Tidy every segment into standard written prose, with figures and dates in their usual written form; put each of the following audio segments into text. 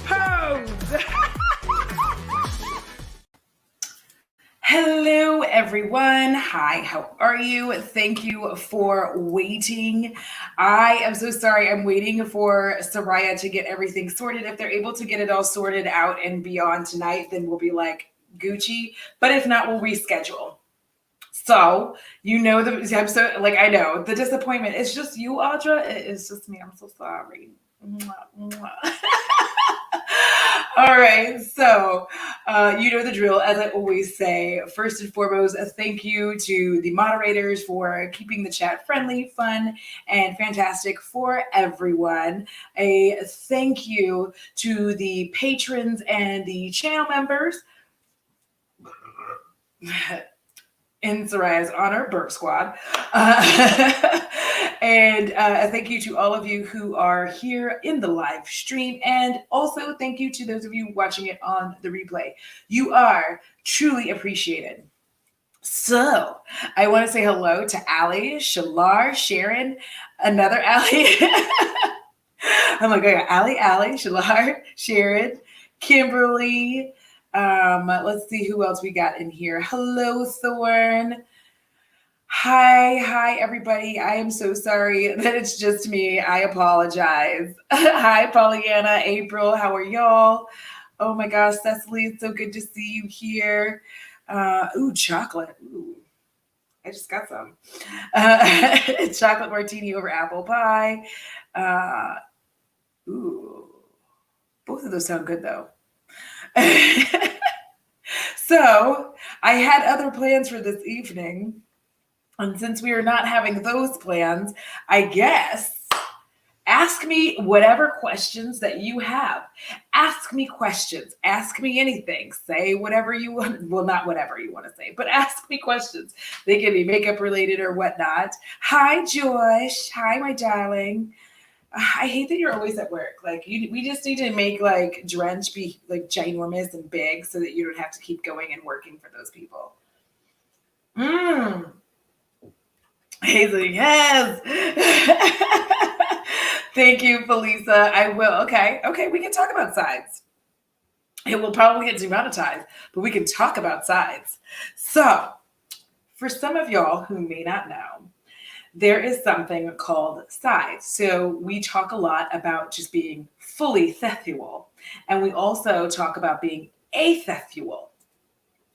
Pose. Hello, everyone. Hi, how are you? Thank you for waiting. I am so sorry. I'm waiting for Sariah to get everything sorted. If they're able to get it all sorted out and be on tonight, then we'll be like Gucci. But if not, we'll reschedule. So, I'm so, like, I know the disappointment. It's just you, Audra. It's just me. I'm so sorry. Mwah, mwah. All right, so you know the drill. As I always say, first and foremost, a thank you to the moderators for keeping the chat friendly, fun, and fantastic for everyone. A thank you to the patrons and the channel members. In Sariah's honor, Burp Squad. And a thank you to all of you who are here in the live stream. And also thank you to those of you watching it on the replay. You are truly appreciated. So I want to say hello to Allie, Shalar, Sharon, another Allie. I'm like, okay, Allie, Shalar, Sharon, Kimberly. Let's see who else we got in here. Hello, Thorn. Hi, everybody. I am so sorry that it's just me. I apologize. Hi, Pollyanna, April. How are y'all? Oh my gosh, Cecily, it's so good to see you here. Ooh, chocolate. Ooh, I just got some. Chocolate martini over apple pie. Ooh, both of those sound good though. So I had other plans for this evening. And since we are not having those plans, I guess ask me whatever questions that you have. Ask me questions. Ask me anything. Say whatever you want. Well, not whatever you want to say, but ask me questions. They can be makeup related or whatnot. Hi, Josh. Hi, my darling. I hate that you're always at work. Like we just need to make like Drench be like ginormous and big so that you don't have to keep going and working for those people. Hazel, yes. Thank you, Felisa. I will. Okay, we can talk about sides. It will probably get demonetized, but we can talk about sides. So, for some of y'all who may not know, there is something called sides. So we talk a lot about just being fully sexual, and we also talk about being asexual.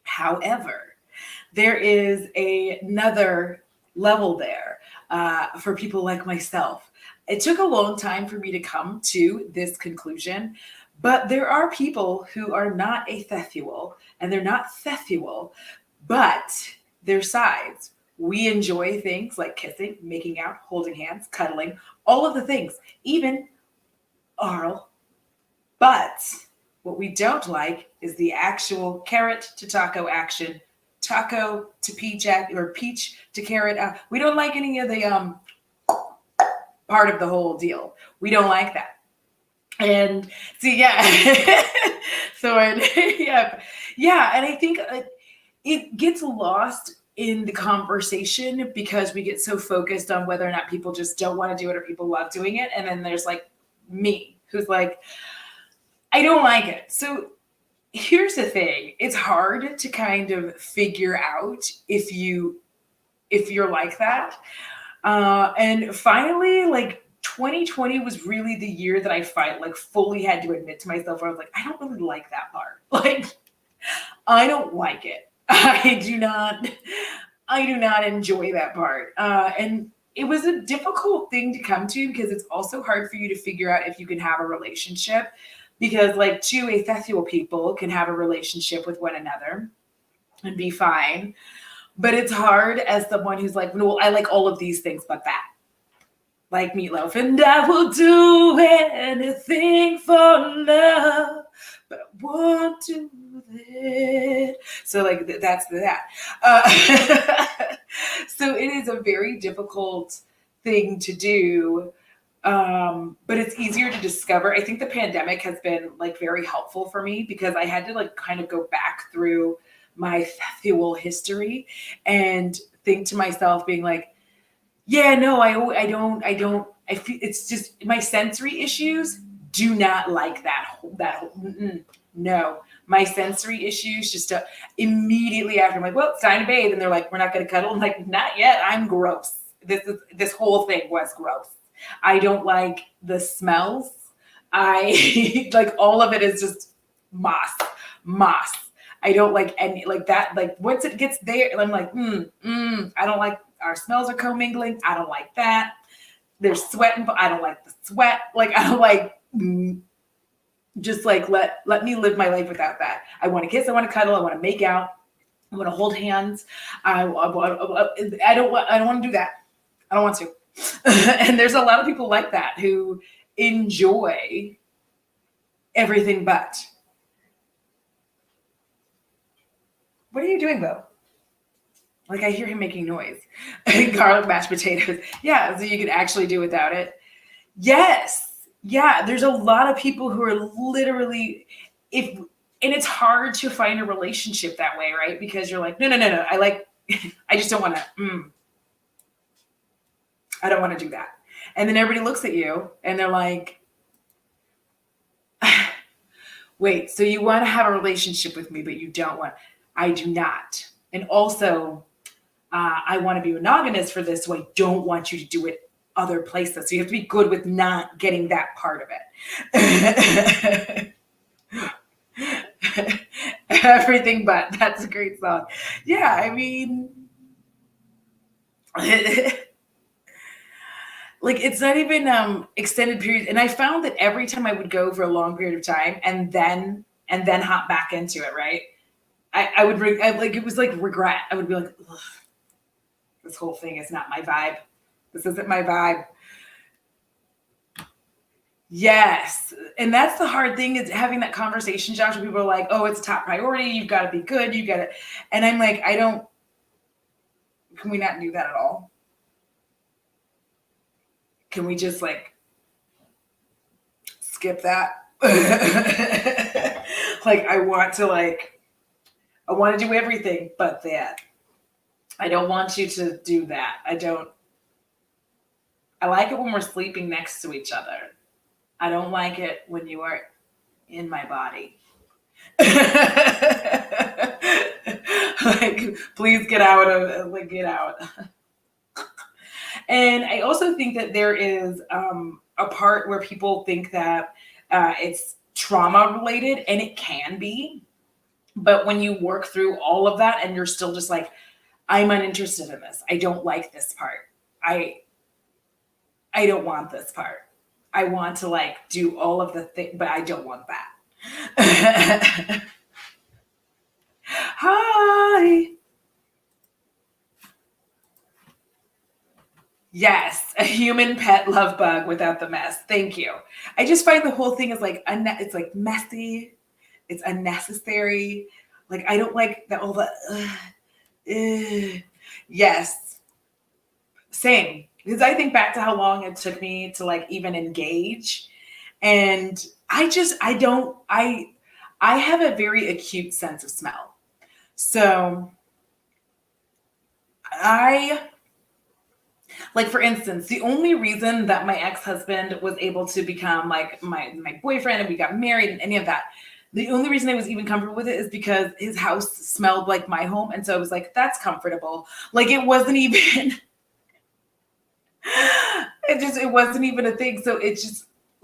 However, there is another level there for people like myself. It took a long time for me to come to this conclusion, but there are people who are not asexual and they're not sexual, but they're sides. We enjoy things like kissing, making out, holding hands, cuddling, all of the things, even oral. But what we don't like is the actual carrot to taco action, taco to peach, or peach to carrot. We don't like any of the part of the whole deal. We don't like that. And see, yeah. So, yeah. And I think it gets lost in the conversation because we get so focused on whether or not people just don't want to do it or people love doing it. And then there's like me who's like, I don't like it. So here's the thing. It's hard to kind of figure out if you're like that. And finally, like 2020 was really the year that I fully had to admit to myself, where I was like, I don't really like that part. Like, I don't like it. I do not enjoy that part. And it was a difficult thing to come to because it's also hard for you to figure out if you can have a relationship, because like two asexual people can have a relationship with one another and be fine. But it's hard as someone who's like, no, I like all of these things but that. Like Meatloaf, and I will do anything for love, but I won't do that. So like that's that. So it is a very difficult thing to do, but it's easier to discover. I think the pandemic has been like very helpful for me because I had to like kind of go back through my sexual history and think to myself, being like, yeah, no, I feel it's just my sensory issues do not like no. My sensory issues just immediately after I'm like, well, it's time to bathe. And they're like, we're not going to cuddle. I'm like, not yet. I'm gross. This whole thing was gross. I don't like the smells. I like all of it is just moss. I don't like any like that. Like once it gets there, I'm like, I don't like our smells are commingling. I don't like that. There's sweat. I don't like the sweat. Like I don't like. Just like let me live my life without that. I want to kiss. I want to cuddle. I want to make out. I want to hold hands. I don't want to do that. I don't want to. And there's a lot of people like that who enjoy everything but. What are you doing though? Like I hear him making noise. Garlic mashed potatoes. Yeah, so you can actually do without it. Yes. Yeah, there's a lot of people who are literally and it's hard to find a relationship that way, right? Because you're like, no. I just don't want to. I don't want to do that. And then everybody looks at you and they're like, wait, so you want to have a relationship with me, but you don't want. I do not. And also, I want to be monogamous for this, so I don't want you to do it other places. So you have to be good with not getting that part of it. Everything but. That's a great song. Yeah, I mean, like it's not even extended periods. And I found that every time I would go for a long period of time and then hop back into it, right? I would like it was like regret. I would be like, this whole thing is not my vibe. This isn't my vibe. Yes. And that's the hard thing is having that conversation, Josh, where people are like, oh, it's a top priority. You've got to be good. You got to. And I'm like, can we not do that at all? Can we just like skip that? Like, I want to do everything but that. I don't want you to do that. I like it when we're sleeping next to each other. I don't like it when you are in my body. Like, please get out. Get out. And I also think that there is a part where people think that it's trauma related, and it can be. But when you work through all of that and you're still just like, I'm uninterested in this. I don't like this part. I don't want this part. I want to like do all of the things, but I don't want that. Hi. Yes, a human pet love bug without the mess. Thank you. I just find the whole thing is like it's like messy. It's unnecessary. Like I don't like all the. Yes, same. Because I think back to how long it took me to like even engage, and I have a very acute sense of smell. So like, for instance, the only reason that my ex-husband was able to become like my boyfriend and we got married and any of that, the only reason I was even comfortable with it is because his house smelled like my home. And so I was like, that's comfortable. Like it wasn't even, it wasn't even a thing. So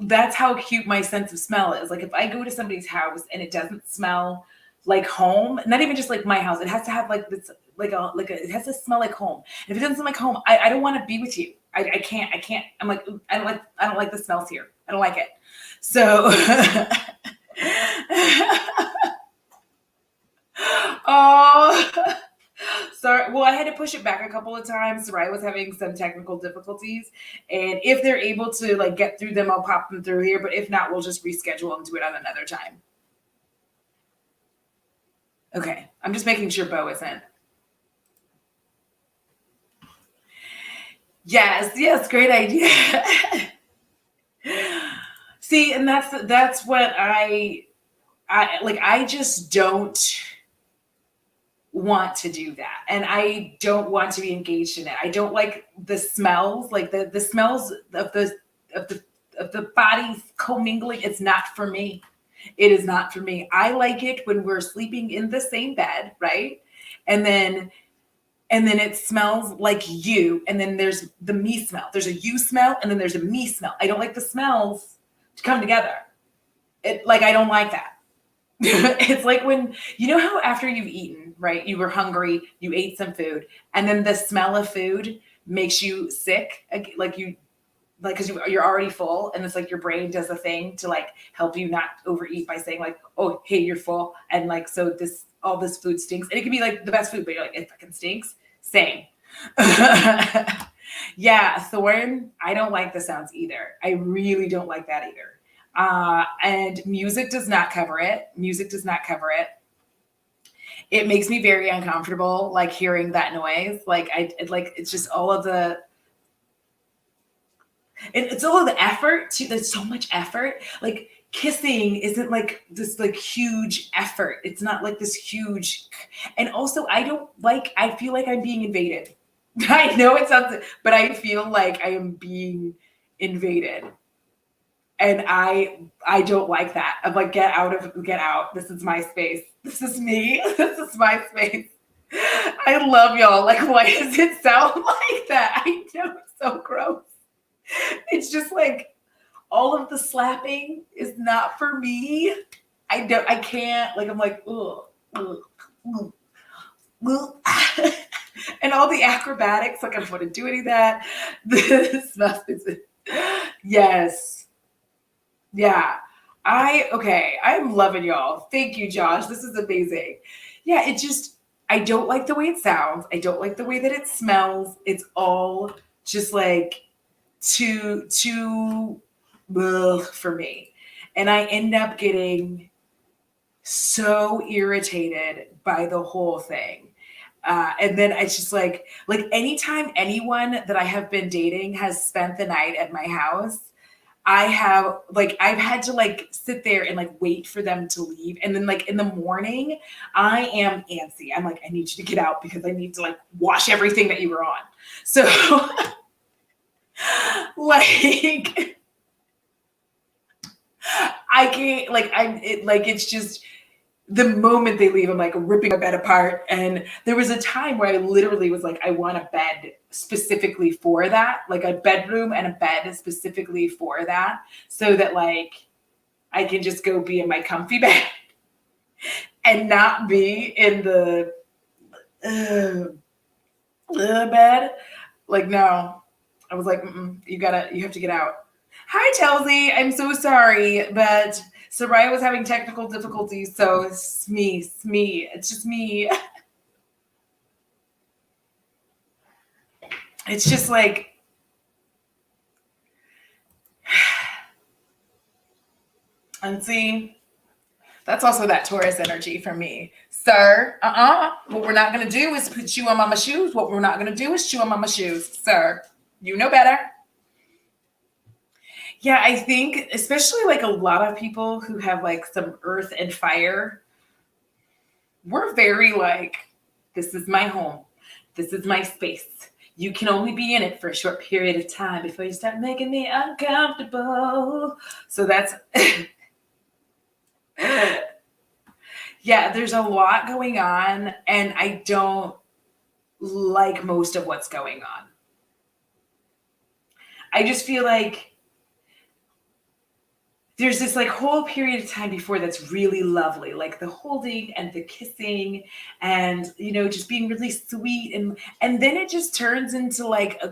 that's how cute my sense of smell is. Like if I go to somebody's house and it doesn't smell like home, not even just like my house, it has to have like this, it has to smell like home. And if it doesn't smell like home, I don't want to be with you. I can't. I'm like, I don't like the smells here. I don't like it. So, oh, sorry. Well, I had to push it back a couple of times. Sariah was having some technical difficulties. And if they're able to like get through them, I'll pop them through here. But if not, we'll just reschedule and do it on another time. Okay. I'm just making sure Bo isn't. Yes, great idea. See, and that's what I like. I just don't want to do that, and I don't want to be engaged in it. I don't like the smells, like the smells of the bodies commingling. It's not for me. It is not for me. I like it when we're sleeping in the same bed, right? And then it smells like you. And then there's the me smell. There's a you smell, and then there's a me smell. I don't like the smells to come together. I don't like that. It's like when, you know how after you've eaten, right? You were hungry, you ate some food, and then the smell of food makes you sick. Because you're already full, and it's like your brain does a thing to like help you not overeat by saying like, oh, hey, you're full. And like, so all this food stinks. And it can be like the best food, but you're like, it fucking stinks. Same. Yeah, thorn. I don't like the sounds either. I really don't like that either. And music does not cover it. Music does not cover it. It makes me very uncomfortable, like hearing that noise. It's just all of the, it's all of the effort too. There's so much effort. Like kissing isn't like this like huge effort. It's not like this huge. And also I feel like I'm being invaded. I know it sounds, but I feel like I am being invaded. And I don't like that. I'm like, get out. This is my space. This is me. This is my space. I love y'all. Like, why does it sound like that? I know, it's so gross. It's just like all of the slapping is not for me. I can't, like, I'm like, ugh, ugh, ugh, ugh. And all the acrobatics, like I don't want to do any of that. This smells, yes. Yeah. I'm loving y'all. Thank you, Josh. This is amazing. Yeah, I don't like the way it sounds. I don't like the way that it smells. It's all just like too ugh, for me. And I end up getting so irritated by the whole thing. And then it's just like anytime anyone that I have been dating has spent the night at my house, I've had to like sit there and like wait for them to leave. And then like in the morning, I am antsy. I'm like, I need you to get out because I need to like wash everything that you were on. So like I can't, it's just the moment they leave, I'm like ripping my bed apart. And there was a time where I literally was like, I want a bed specifically for that, like a bedroom and a bed specifically for that, so that like I can just go be in my comfy bed and not be in the bed. Like, no, I was like, you have to get out. Hi, Chelsea. I'm so sorry, but Sariah was having technical difficulties, so it's me. It's just me. It's just like, and see, that's also that Taurus energy for me. Sir, what we're not going to do is put you on mama's shoes. What we're not going to do is chew on mama's shoes. Sir, you know better. Yeah, I think especially like a lot of people who have like some earth and fire, we're very like, this is my home. This is my space. You can only be in it for a short period of time before you start making me uncomfortable. So that's, yeah, there's a lot going on, and I don't like most of what's going on. I just feel like there's this like whole period of time before that's really lovely, like the holding and the kissing and, you know, just being really sweet. And then it just turns into like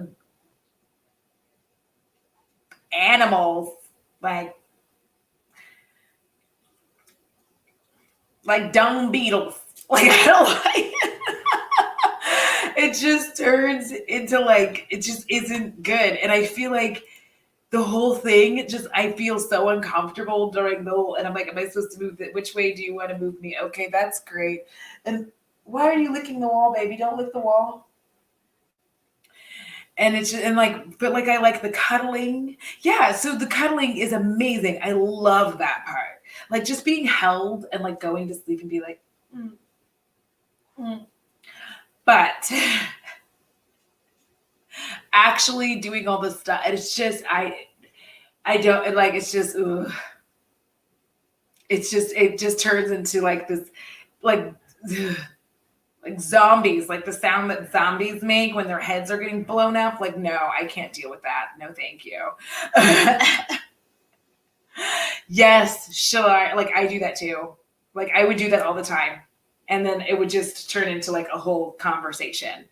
animals, like dung beetles. Like, I don't like it. It just turns into like, it just isn't good. And I feel like the whole thing, I feel so uncomfortable during the whole, and I'm like, am I supposed to move it? Which way do you want to move me? Okay, that's great. And why are you licking the wall, baby? Don't lick the wall. And it's just, and like, but like, I like the cuddling. Yeah. So the cuddling is amazing. I love that part. Like just being held and like going to sleep and be like, but actually doing all this stuff, it's just, I don't like, it's just, ugh. It just turns into like this, like, ugh, like zombies, like the sound that zombies make when their heads are getting blown up. Like, no, I can't deal with that. No, thank you. Yes, shall I? Like, I do that too. Like, I would do that all the time. And then it would just turn into like a whole conversation.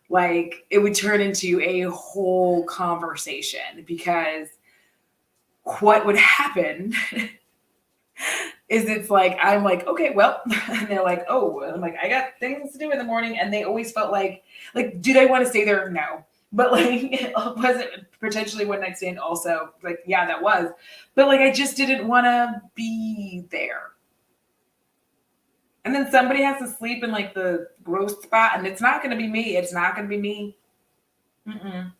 Like, it would turn into a whole conversation because what would happen is it's like, I'm like, okay, well, and they're like, oh, and I'm like, I got things to do in the morning. And they always felt like, did I want to stay there? No. But like, was it potentially one night stand also? Like, yeah, that was. But like, I just didn't want to be there. And then somebody has to sleep in like the gross spot, and it's not going to be me. It's not going to be me. Mm-mm.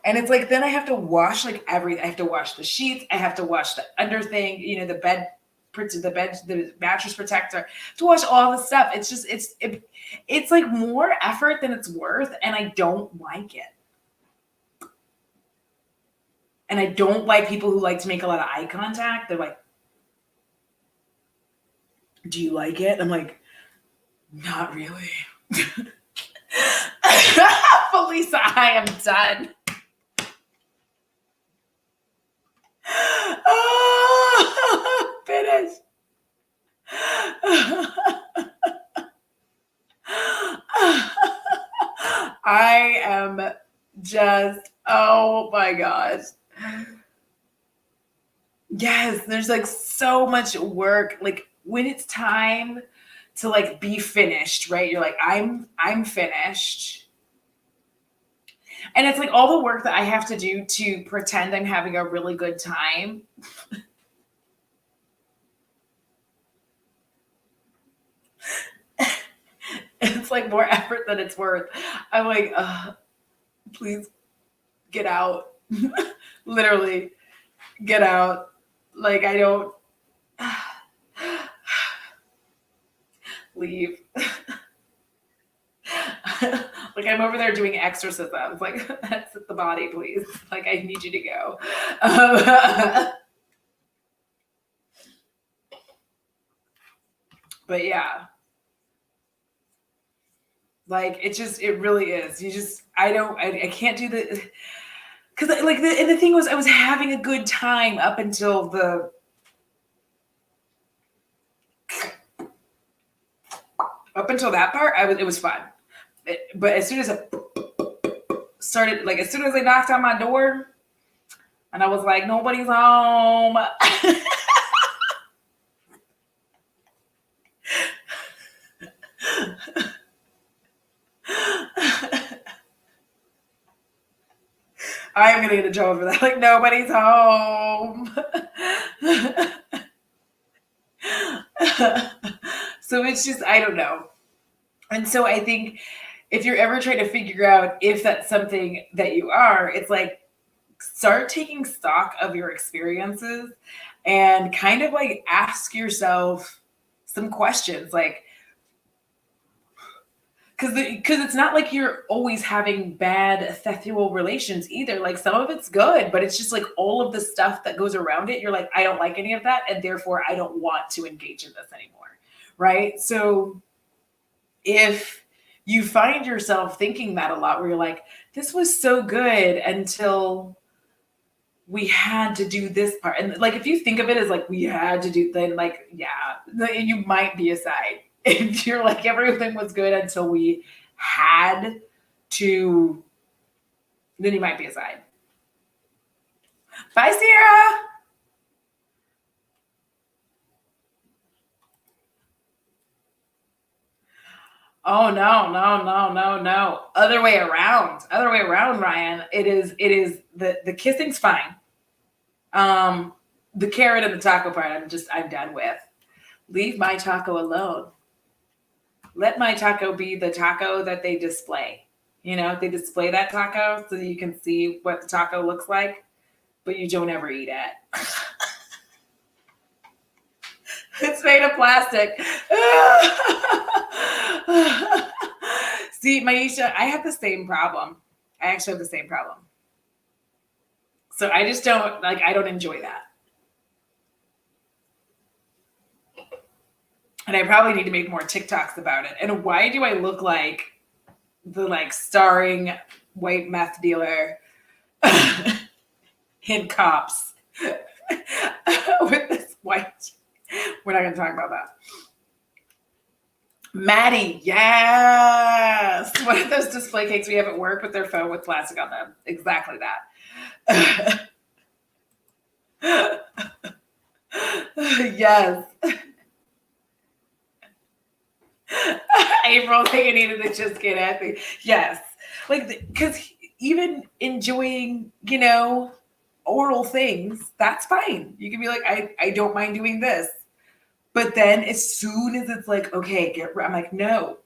And it's like, then I have to wash like everything. I have to wash the sheets. I have to wash the under thing, the the mattress protector, to wash all the stuff. It's just, it's like more effort than it's worth. And I don't like it. And I don't like people who like to make a lot of eye contact. They're like, do you like it? I'm like, not really. Felisa, I am done. Oh, finish. I am just, oh my gosh. Yes, there's like so much work. Like when it's time to like be finished, right? You're like, I'm finished. And it's like all the work that I have to do to pretend I'm having a really good time. It's like more effort than it's worth. I'm like, please get out. Literally, get out. Like, I don't leave. Like, I'm over there doing exorcisms. Like, that's the body, please. Like, I need you to go. But yeah. Like, it really is. I can't do the, because like and the thing was, I was having a good time up until that part. It was fun. But as soon as I started, like as soon as they knocked on my door and I was like, nobody's home. I am gonna get in trouble for that. Like, nobody's home. So it's just, I don't know. And so I think if you're ever trying to figure out if that's something that you are, it's like, start taking stock of your experiences and kind of like ask yourself some questions, like, because it's not like you're always having bad sexual relations either. Like, some of it's good, but it's just like all of the stuff that goes around it. You're like, I don't like any of that, and therefore I don't want to engage in this anymore. Right? So if you find yourself thinking that a lot, where you're like, this was so good until we had to do this part. And like, if you think of it as like, we had to do, then like, yeah, you might be a side. If you're like, everything was good until we had to, then you might be a side. Bye, Sierra. Oh no. Other way around. Ryan. It is the kissing's fine. The carrot and the taco part, I'm done with. Leave my taco alone. Let my taco be the taco that they display. They display that taco so that you can see what the taco looks like, but you don't ever eat it. It's made of plastic. See, Maisha, I have the same problem. I actually have the same problem. So I just don't like, I don't enjoy that. And I probably need to make more TikToks about it. And why do I look like the like starring white meth dealer in Cops with this white? We're not going to talk about that. Maddie, yes. One of those display cakes we have at work with their phone with plastic on them. Exactly that. Yes. April thinking needed to just get at me. Yes. Like, because even enjoying, oral things, that's fine. You can be like, I don't mind doing this. But then as soon as it's like, okay, I'm like, no,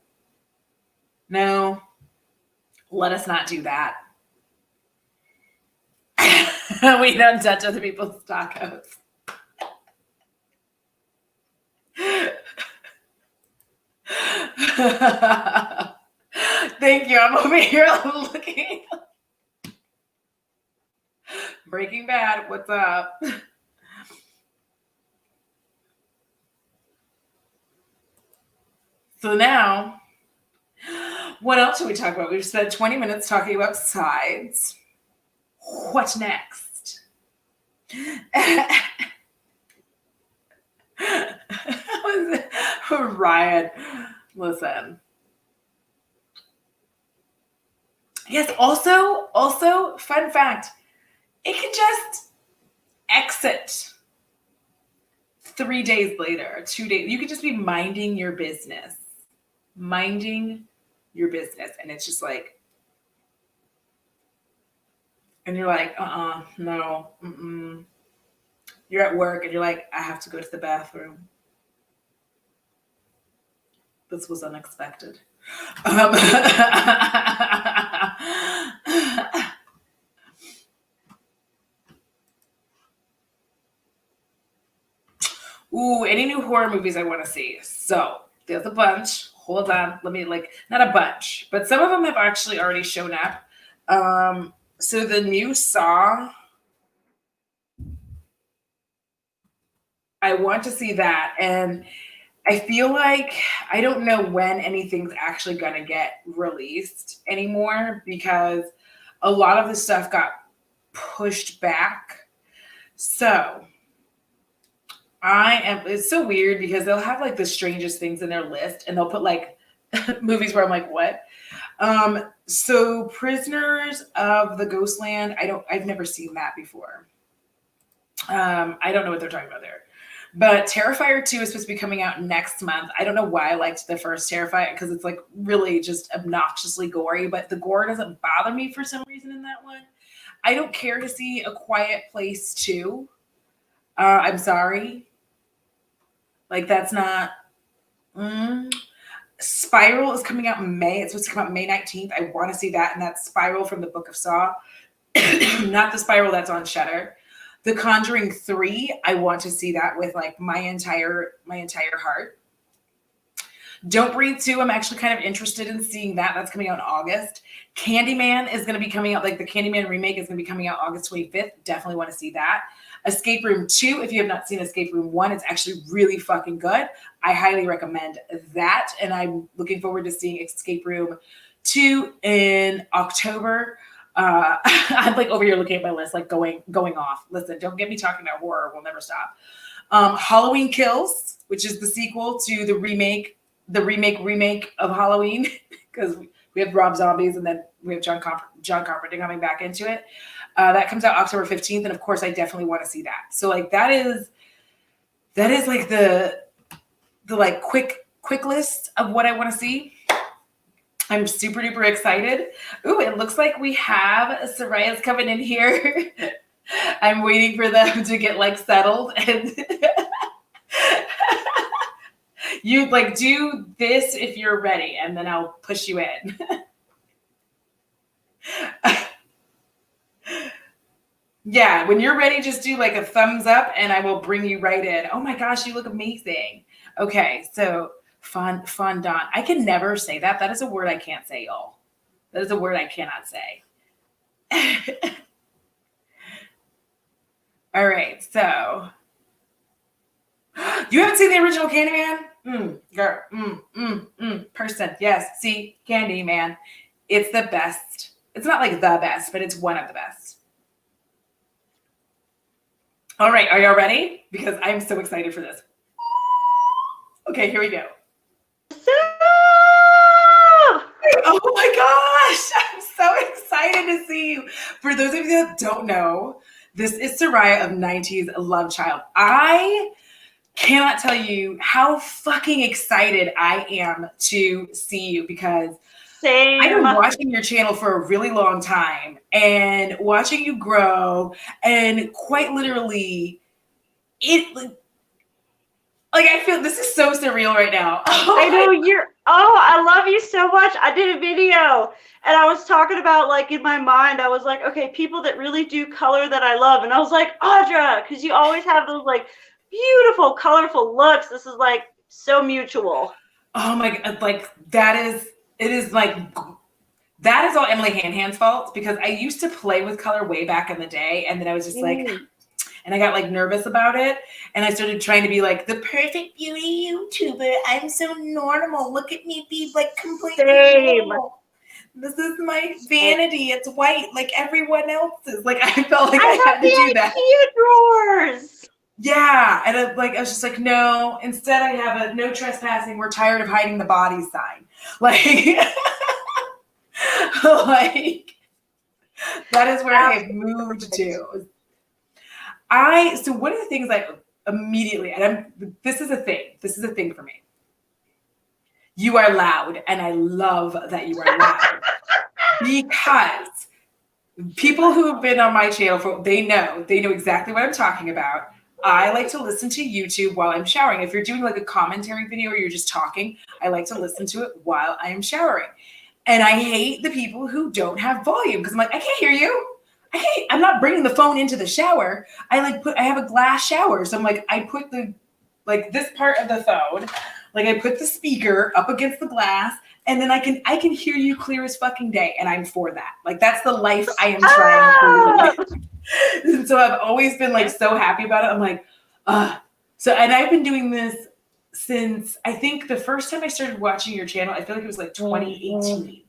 let us not do that. We don't touch other people's tacos. Thank you. I'm over here looking. Breaking Bad, what's up? So now, what else should we talk about? We've spent 20 minutes talking about sides. What next? Ryan, listen. Yes, also, fun fact, it can just exit 3 days later, 2 days. You could just be minding your business. And it's just like, and you're like, no, You're at work and you're like, I have to go to the bathroom. This was unexpected. Ooh, any new horror movies I want to see. So there's a bunch. Hold on. Let me not a bunch, but some of them have actually already shown up. So the new Saw, I want to see that. And I feel like I don't know when anything's actually going to get released anymore because a lot of the stuff got pushed back. So it's so weird because they'll have like the strangest things in their list and they'll put like movies where I'm like, what? So Prisoners of the Ghostland, I've never seen that before. I don't know what they're talking about there. But Terrifier 2 is supposed to be coming out next month. I don't know why I liked the first Terrifier because it's like really just obnoxiously gory, but the gore doesn't bother me for some reason in that one. I don't care to see A Quiet Place 2. I'm sorry. Like that's not... Spiral is coming out in May. It's supposed to come out May 19th. I want to see that. And that's Spiral from the Book of Saw. Not the Spiral that's on Shudder. The Conjuring 3, I want to see that with like my entire heart. Don't Breathe 2, I'm actually kind of interested in seeing that. That's coming out in August. Candyman is going to be coming out, like the Candyman remake is going to be coming out August 25th. Definitely want to see that. Escape Room 2, if you have not seen Escape Room 1, it's actually really fucking good. I highly recommend that. And I'm looking forward to seeing Escape Room 2 in October. I'm like over here looking at my list, like going off. Listen, don't get me talking about horror. We'll never stop. Halloween Kills, which is the sequel to the remake of Halloween, because we have Rob Zombies and then we have John Carpenter coming back into it. That comes out October 15th, and of course, I definitely want to see that. So like that is like the like quick list of what I want to see. I'm super duper excited. Ooh, it looks like we have Sariah's coming in here. I'm waiting for them to get like settled and you like do this if you're ready and then I'll push you in. Yeah, when you're ready, just do like a thumbs up and I will bring you right in. Oh my gosh, you look amazing. Okay, so fondant. I can never say that. That is a word I can't say, y'all. That is a word I cannot say. All right, so you haven't seen the original Candyman? Girl, person. Yes, see, Candyman. It's the best. It's not like the best, but it's one of the best. All right, are y'all ready? Because I'm so excited for this. Okay, here we go. Oh my gosh, I'm so excited to see you. For those of you that don't know, this is Sariah of 90s Love Child. I cannot tell you how fucking excited I am to see you because Same. I've been watching your channel for a really long time and watching you grow, and quite literally I feel this is so surreal right now. I know I love you so much. I did a video and I was talking about, like, in my mind, I was like, okay, people that really do color that I love. And I was like, Audra, because you always have those like beautiful, colorful looks. This is like so mutual. Oh my God, like that is all Emily Hanhan's fault because I used to play with color way back in the day. And then I was just like, and I got like nervous about it. And I started trying to be like the perfect beauty YouTuber. I'm so normal. Look at me be like completely normal. This is my vanity. It's white like everyone else's. Like I felt like I had to do that. Drawers. Yeah. And I was just like, no, instead I have a no trespassing. We're tired of hiding the body sign. Like, like that is where I've moved to. So one of the things I immediately, this is a thing for me. You are loud, and I love that you are loud because people who have been on my channel they know exactly what I'm talking about. I like to listen to YouTube while I'm showering. If you're doing like a commentary video or you're just talking, I like to listen to it while I am showering. And I hate the people who don't have volume because I'm like, I can't hear you. I'm not bringing the phone into the shower. I have a glass shower. So I'm like, I put this part of the phone, like I put the speaker up against the glass and then I can hear you clear as fucking day. And I'm for that. Like that's the life I am trying to live. And so I've always been like so happy about it. I'm like, and I've been doing this since I think the first time I started watching your channel, I feel like it was like 2018.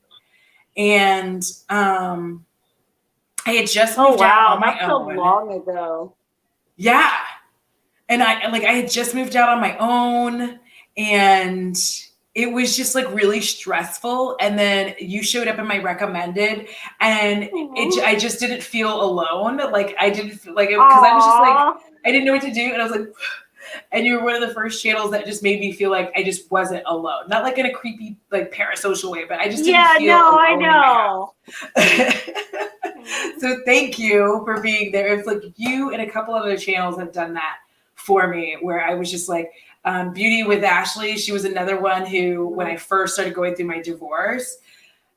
And I had just moved out on my own. That's so long ago. Yeah. And I had just moved out on my own and it was just like really stressful. And then you showed up in my recommended and I just didn't feel alone. Like I didn't feel like it because I was just like, I didn't know what to do. And I was like, and you were one of the first channels that just made me feel like I just wasn't alone. Not like in a creepy, like parasocial way, but I just didn't feel alone. I know. So thank you for being there. It's like you and a couple other channels have done that for me where I was just like, Beauty with Ashley. She was another one who, when I first started going through my divorce,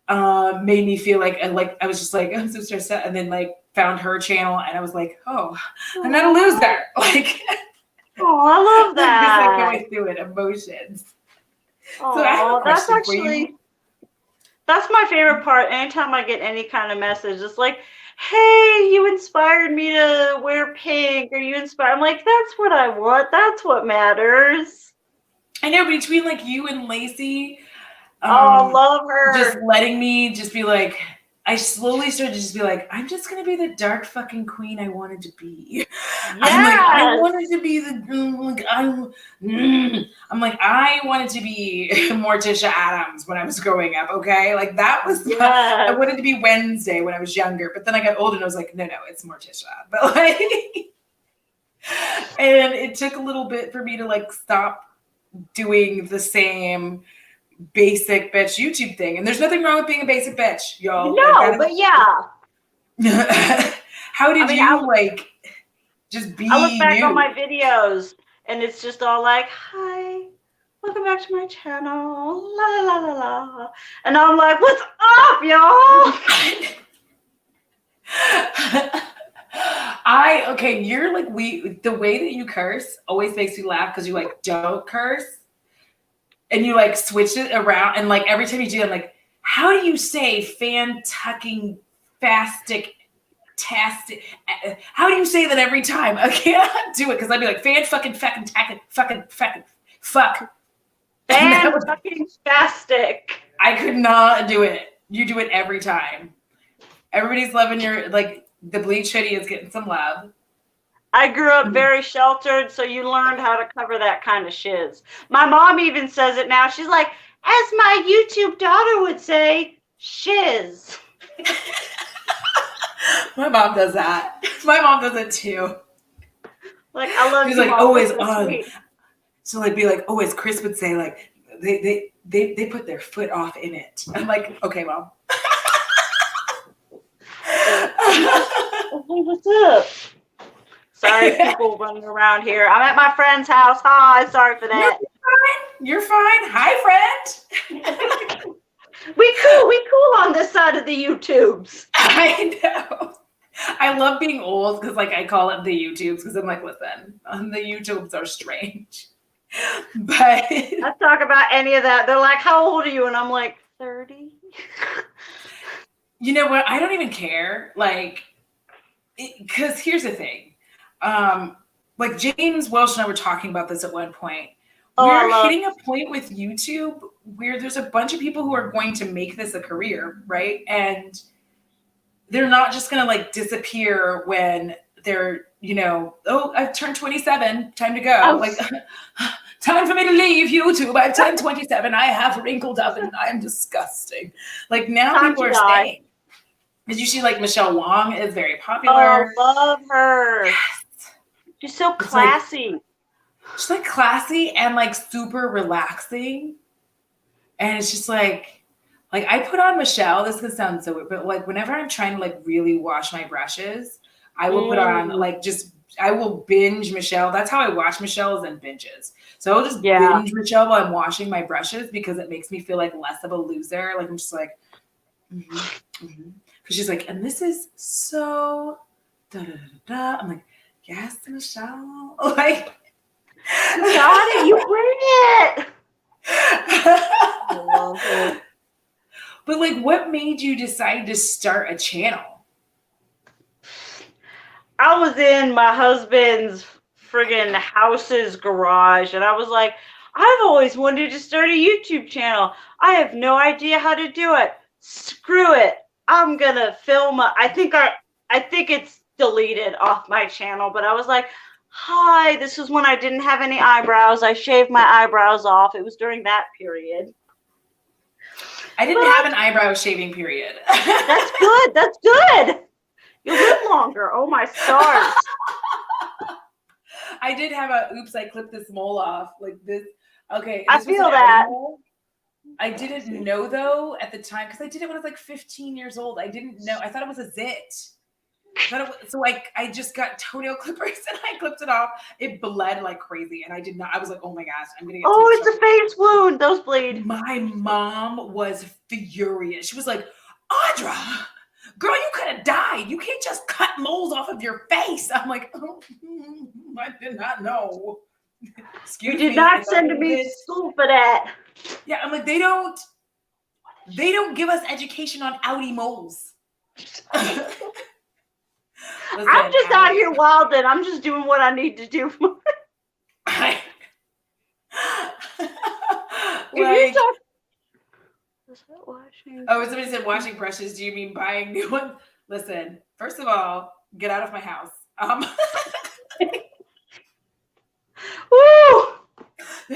made me feel like I was just like, I'm so stressed out. And then like found her channel and I was like, oh, I'm not a loser. Like, oh, I love that. I'm going through it, emotions. Oh, so I have a question for you. That's my favorite part. Anytime I get any kind of message, it's like, hey, you inspired me to wear pink, or you inspired. I'm like, that's what I want. That's what matters. I know, between like you and Lacey, love her. Just letting me just be like, I slowly started to just be like, I'm just gonna be the dark fucking queen I wanted to be. Yes. I wanted to be I wanted to be Morticia Addams when I was growing up. Okay, like that was I wanted to be Wednesday when I was younger, but then I got older and I was like, no, it's Morticia. But like, and it took a little bit for me to like stop doing the same basic bitch YouTube thing. And there's nothing wrong with being a basic bitch, y'all. No, but yeah. How did you just be I look back you? on my videos and it's just all like, hi, welcome back to my channel. La la la la la. And I'm like, what's up, y'all? You're like the way that you curse always makes me laugh because you like don't curse. And you like switch it around, and like every time you do, I'm like, how do you say fan-tucking fastic fantastic. How do you say that every time? I cannot do it because I'd be like, fucking fuck. Fan-fucking-tastic. I could not do it. You do it every time. Everybody's loving your, like, the bleach hoodie is getting some love. I grew up very sheltered, so you learned how to cover that kind of shiz. My mom even says it now. She's like, as my YouTube daughter would say, shiz. My mom does that. My mom does it too. Like, I love She's you, like, Mom. always That's on. sweet. So like, be like, as Chris would say, like, they put their foot off in it. I'm like, okay, Mom. Hey, what's up? Sorry, people running around here. I'm at my friend's house. Hi, sorry for that. You're fine. Hi, friend. We cool on this side of the YouTubes. I know. I love being old because, like, I call it the YouTubes because I'm like, listen, the YouTubes are strange. But I talk about any of that. They're like, how old are you? And I'm like, 30. You know what? I don't even care. Like, because here's the thing. Like James Welsh and I were talking about this at one point. We're hitting a point with YouTube where there's a bunch of people who are going to make this a career, right? And they're not just going to like disappear when they're, you know, oh, I've turned 27, time to go. Like, time for me to leave YouTube. I've turned 27. I have wrinkled up and I'm disgusting. Like now people are staying. Did you see like Michelle Wong is very popular? Oh, love her. Yes. She's so classy. She's like classy and like super relaxing. And it's just like I put on Michelle, this could sound so weird, but like whenever I'm trying to like really wash my brushes, I will put on like I will binge Michelle. That's how I wash Michelle's and binges. So I'll just binge Michelle while I'm washing my brushes because it makes me feel like less of a loser. Like I'm just like, Because she's like, and this is so da da da da. I'm like, yes, Michelle. Like, you got it. You bring it. I love it. But like, what made you decide to start a channel? I was in my husband's friggin' house's garage, and I was like, I've always wanted to start a YouTube channel. I have no idea how to do it. Screw it. I'm gonna film. I think it's deleted off my channel, but I was like, hi, this is when I didn't have any eyebrows. I shaved my eyebrows off. It was during that period. I didn't have an eyebrow shaving period. That's good. That's good. You live longer. Oh my stars. I did have oops, I clipped this mole off. Like this. Okay. I feel that. I didn't know though at the time because I did it when I was like 15 years old. I didn't know. I thought it was a zit. So like I just got toenail clippers and I clipped it off. It bled like crazy, and I did not. I was like, oh my gosh, I'm gonna get. Oh, it's a face wound. Those bleed. My mom was furious. She was like, Audra, girl, you could have died. You can't just cut moles off of your face. I'm like, oh, I did not know. Excuse me. You did not send me to school for that. Yeah, I'm like, they don't give us education on outie moles. Listen, I'm just out here wilding. I'm just doing what I need to do. Oh, somebody said washing brushes. Do you mean buying new ones? Listen, first of all, get out of my house. Woo!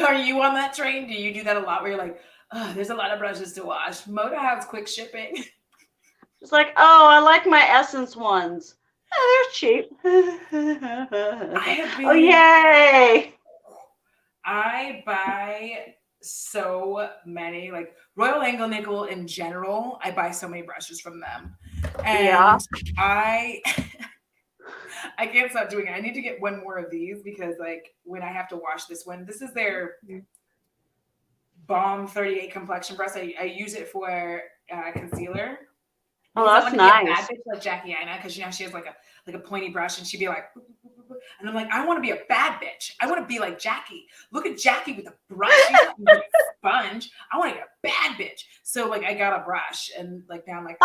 Are you on that train? Do you do that a lot where you're like, oh, there's a lot of brushes to wash? Moda has quick shipping. It's like, oh, I like my Essence ones. Oh, they're cheap. Oh, yay. I buy so many, like Royal Angle Nickel in general. I buy so many brushes from them. And I can't stop doing it. I need to get one more of these because like when I have to wash this one, this is their Balm 38 complexion brush. I use it for concealer. Oh, that's nice. Be a bad bitch like Jackie Aina, because you know she has like a pointy brush, and she'd be like, and I'm like, I want to be a bad bitch. I want to be like Jackie. Look at Jackie with a brush. She's like a sponge. I want to be a bad bitch. So like I got a brush, and like now I'm like,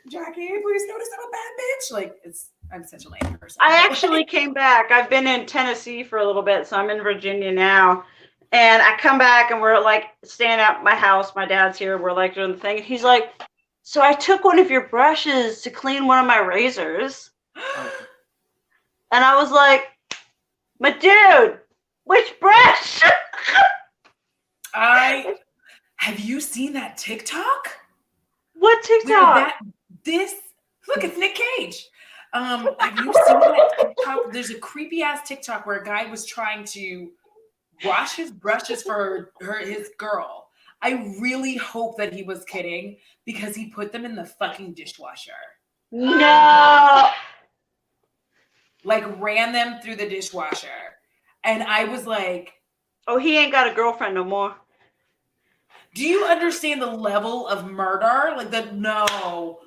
Jackie, please notice I'm a bad bitch. Like, I'm such a lame person. I actually came back. I've been in Tennessee for a little bit, so I'm in Virginia now. And I come back and we're like staying at my house. My dad's here. We're like doing the thing. And he's like, so I took one of your brushes to clean one of my razors. And I was like, my dude, which brush? Have you seen that TikTok? What TikTok? Look, it's Nick Cage. Have you seen that TikTok? There's a creepy ass TikTok where a guy was trying to wash his brushes for his girl. I really hope that he was kidding because he put them in the fucking dishwasher. No. Like ran them through the dishwasher. And I was like, oh, he ain't got a girlfriend no more. Do you understand the level of murder? Like no.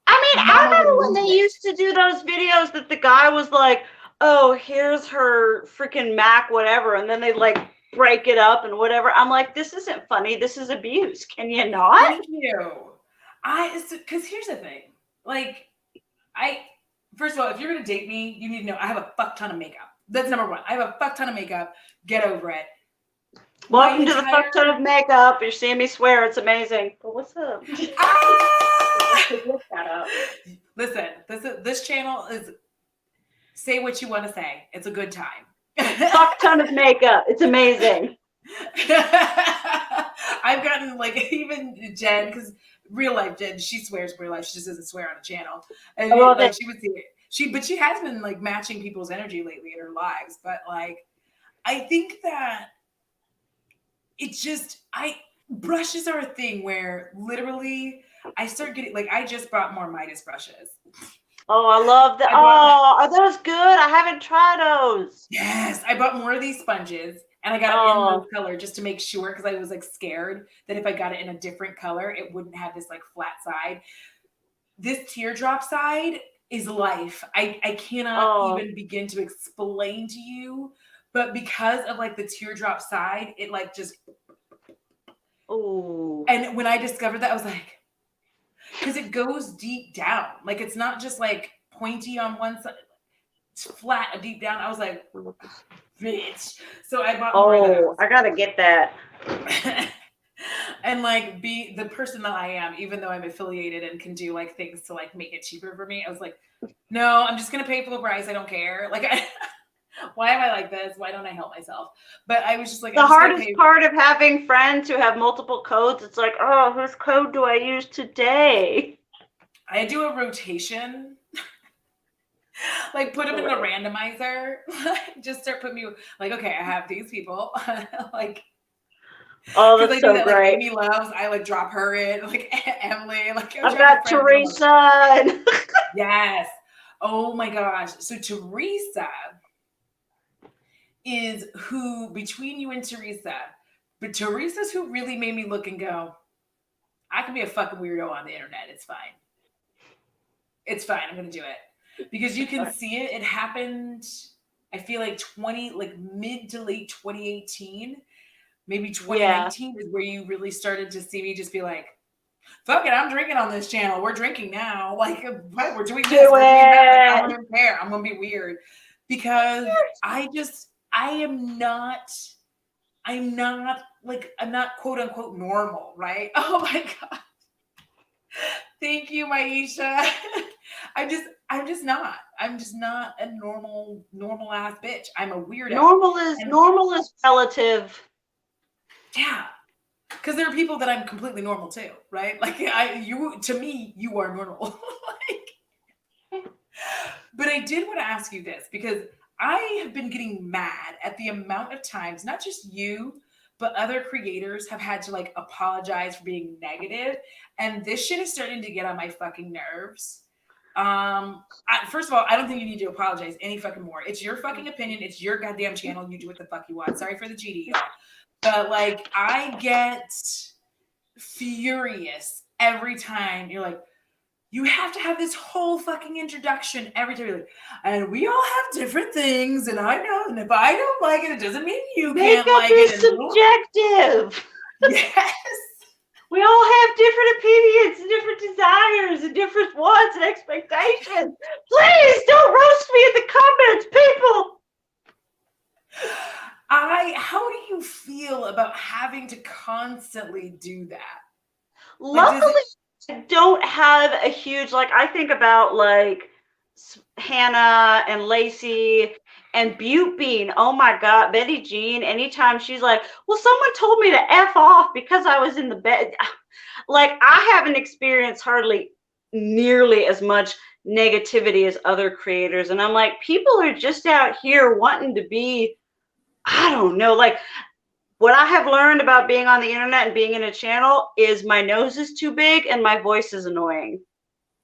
I mean, I remember when they used to do those videos that the guy was like, oh, here's her freaking Mac, whatever. And then they like break it up and whatever. I'm like, this isn't funny. This is abuse. Can you not? Thank you. Because here's the thing. Like, first of all, if you're going to date me, you need to know I have a fuck ton of makeup. That's number one. I have a fuck ton of makeup. Get over it. Welcome to the fuck ton of makeup. You're seeing me swear. It's amazing. But what's up? Look that up. Listen, this channel is say what you want to say. It's a good time. Fuck ton of makeup. It's amazing. I've gotten like even Jen, because real life Jen, she swears real life. She just doesn't swear on the channel. And like, she would see it. But she has been like matching people's energy lately in her lives. But like, I think that it's just brushes are a thing where literally I start getting like I just bought more Midas brushes. Oh, I love that. Oh, are those good? I haven't tried those. Yes, I bought more of these sponges and I got it in rose color just to make sure because I was like scared that if I got it in a different color, it wouldn't have this like flat side. This teardrop side is life. I cannot even begin to explain to you, but because of like the teardrop side, it like just. Oh. And when I discovered that, I was like, because it goes deep down. Like it's not just like pointy on one side, it's flat deep down. I was like, bitch. So I bought more of those. I gotta get that. And like be the person that I am, even though I'm affiliated and can do like things to like make it cheaper for me. I was like, no, I'm just gonna pay full price. I don't care. Like why am I like this? Why don't I help myself? But I was just like, the hardest part of having friends who have multiple codes, it's like, oh, whose code do I use today? I do a rotation. Like put them in the randomizer. Just start putting me like, okay, I have these people. Like, oh, that's so that, great. Like, Amy loves. I like drop her in. Like Emily. Like I've got Teresa. Yes. Oh my gosh. So Teresa is who between you and Teresa, but Teresa's who really made me look and go, I can be a fucking weirdo on the internet. It's fine. It's fine. I'm gonna do it because you can see it. It happened. I feel like mid to late 2018, maybe 2019 is where you really started to see me just be like, fuck it, I'm drinking on this channel. We're drinking now. Like, what? We're doing this. We're doing that. Like, I don't care. I'm gonna be weird because I'm not quote unquote normal, right? Oh my God. Thank you, Maisha. I'm just not a normal ass bitch. I'm a weirdo. Normal is relative. Yeah. Because there are people that I'm completely normal too, right? Like to me, you are normal. But I did want to ask you this because I have been getting mad at the amount of times, not just you, but other creators have had to like apologize for being negative. And this shit is starting to get on my fucking nerves. First of all, I don't think you need to apologize any fucking more. It's your fucking opinion. It's your goddamn channel. You do what the fuck you want. Sorry for the GD, y'all. But like, I get furious every time you're like, you have to have this whole fucking introduction every time. You're like, and we all have different things, and I know, and if I don't like it, it doesn't mean you can't like it. Makeup is subjective. Yes. We all have different opinions and different desires and different wants and expectations. Please don't roast me in the comments, people. How do you feel about having to constantly do that? Luckily, I don't have a huge, like, I think about like Hannah and Lacey and Butte Bean. Oh my God, Betty Jean, anytime she's like, well, someone told me to F off because I was in the bed. Like, I haven't experienced hardly nearly as much negativity as other creators. And I'm like, people are just out here wanting to be, I don't know, like, what I have learned about being on the internet and being in a channel is my nose is too big and my voice is annoying.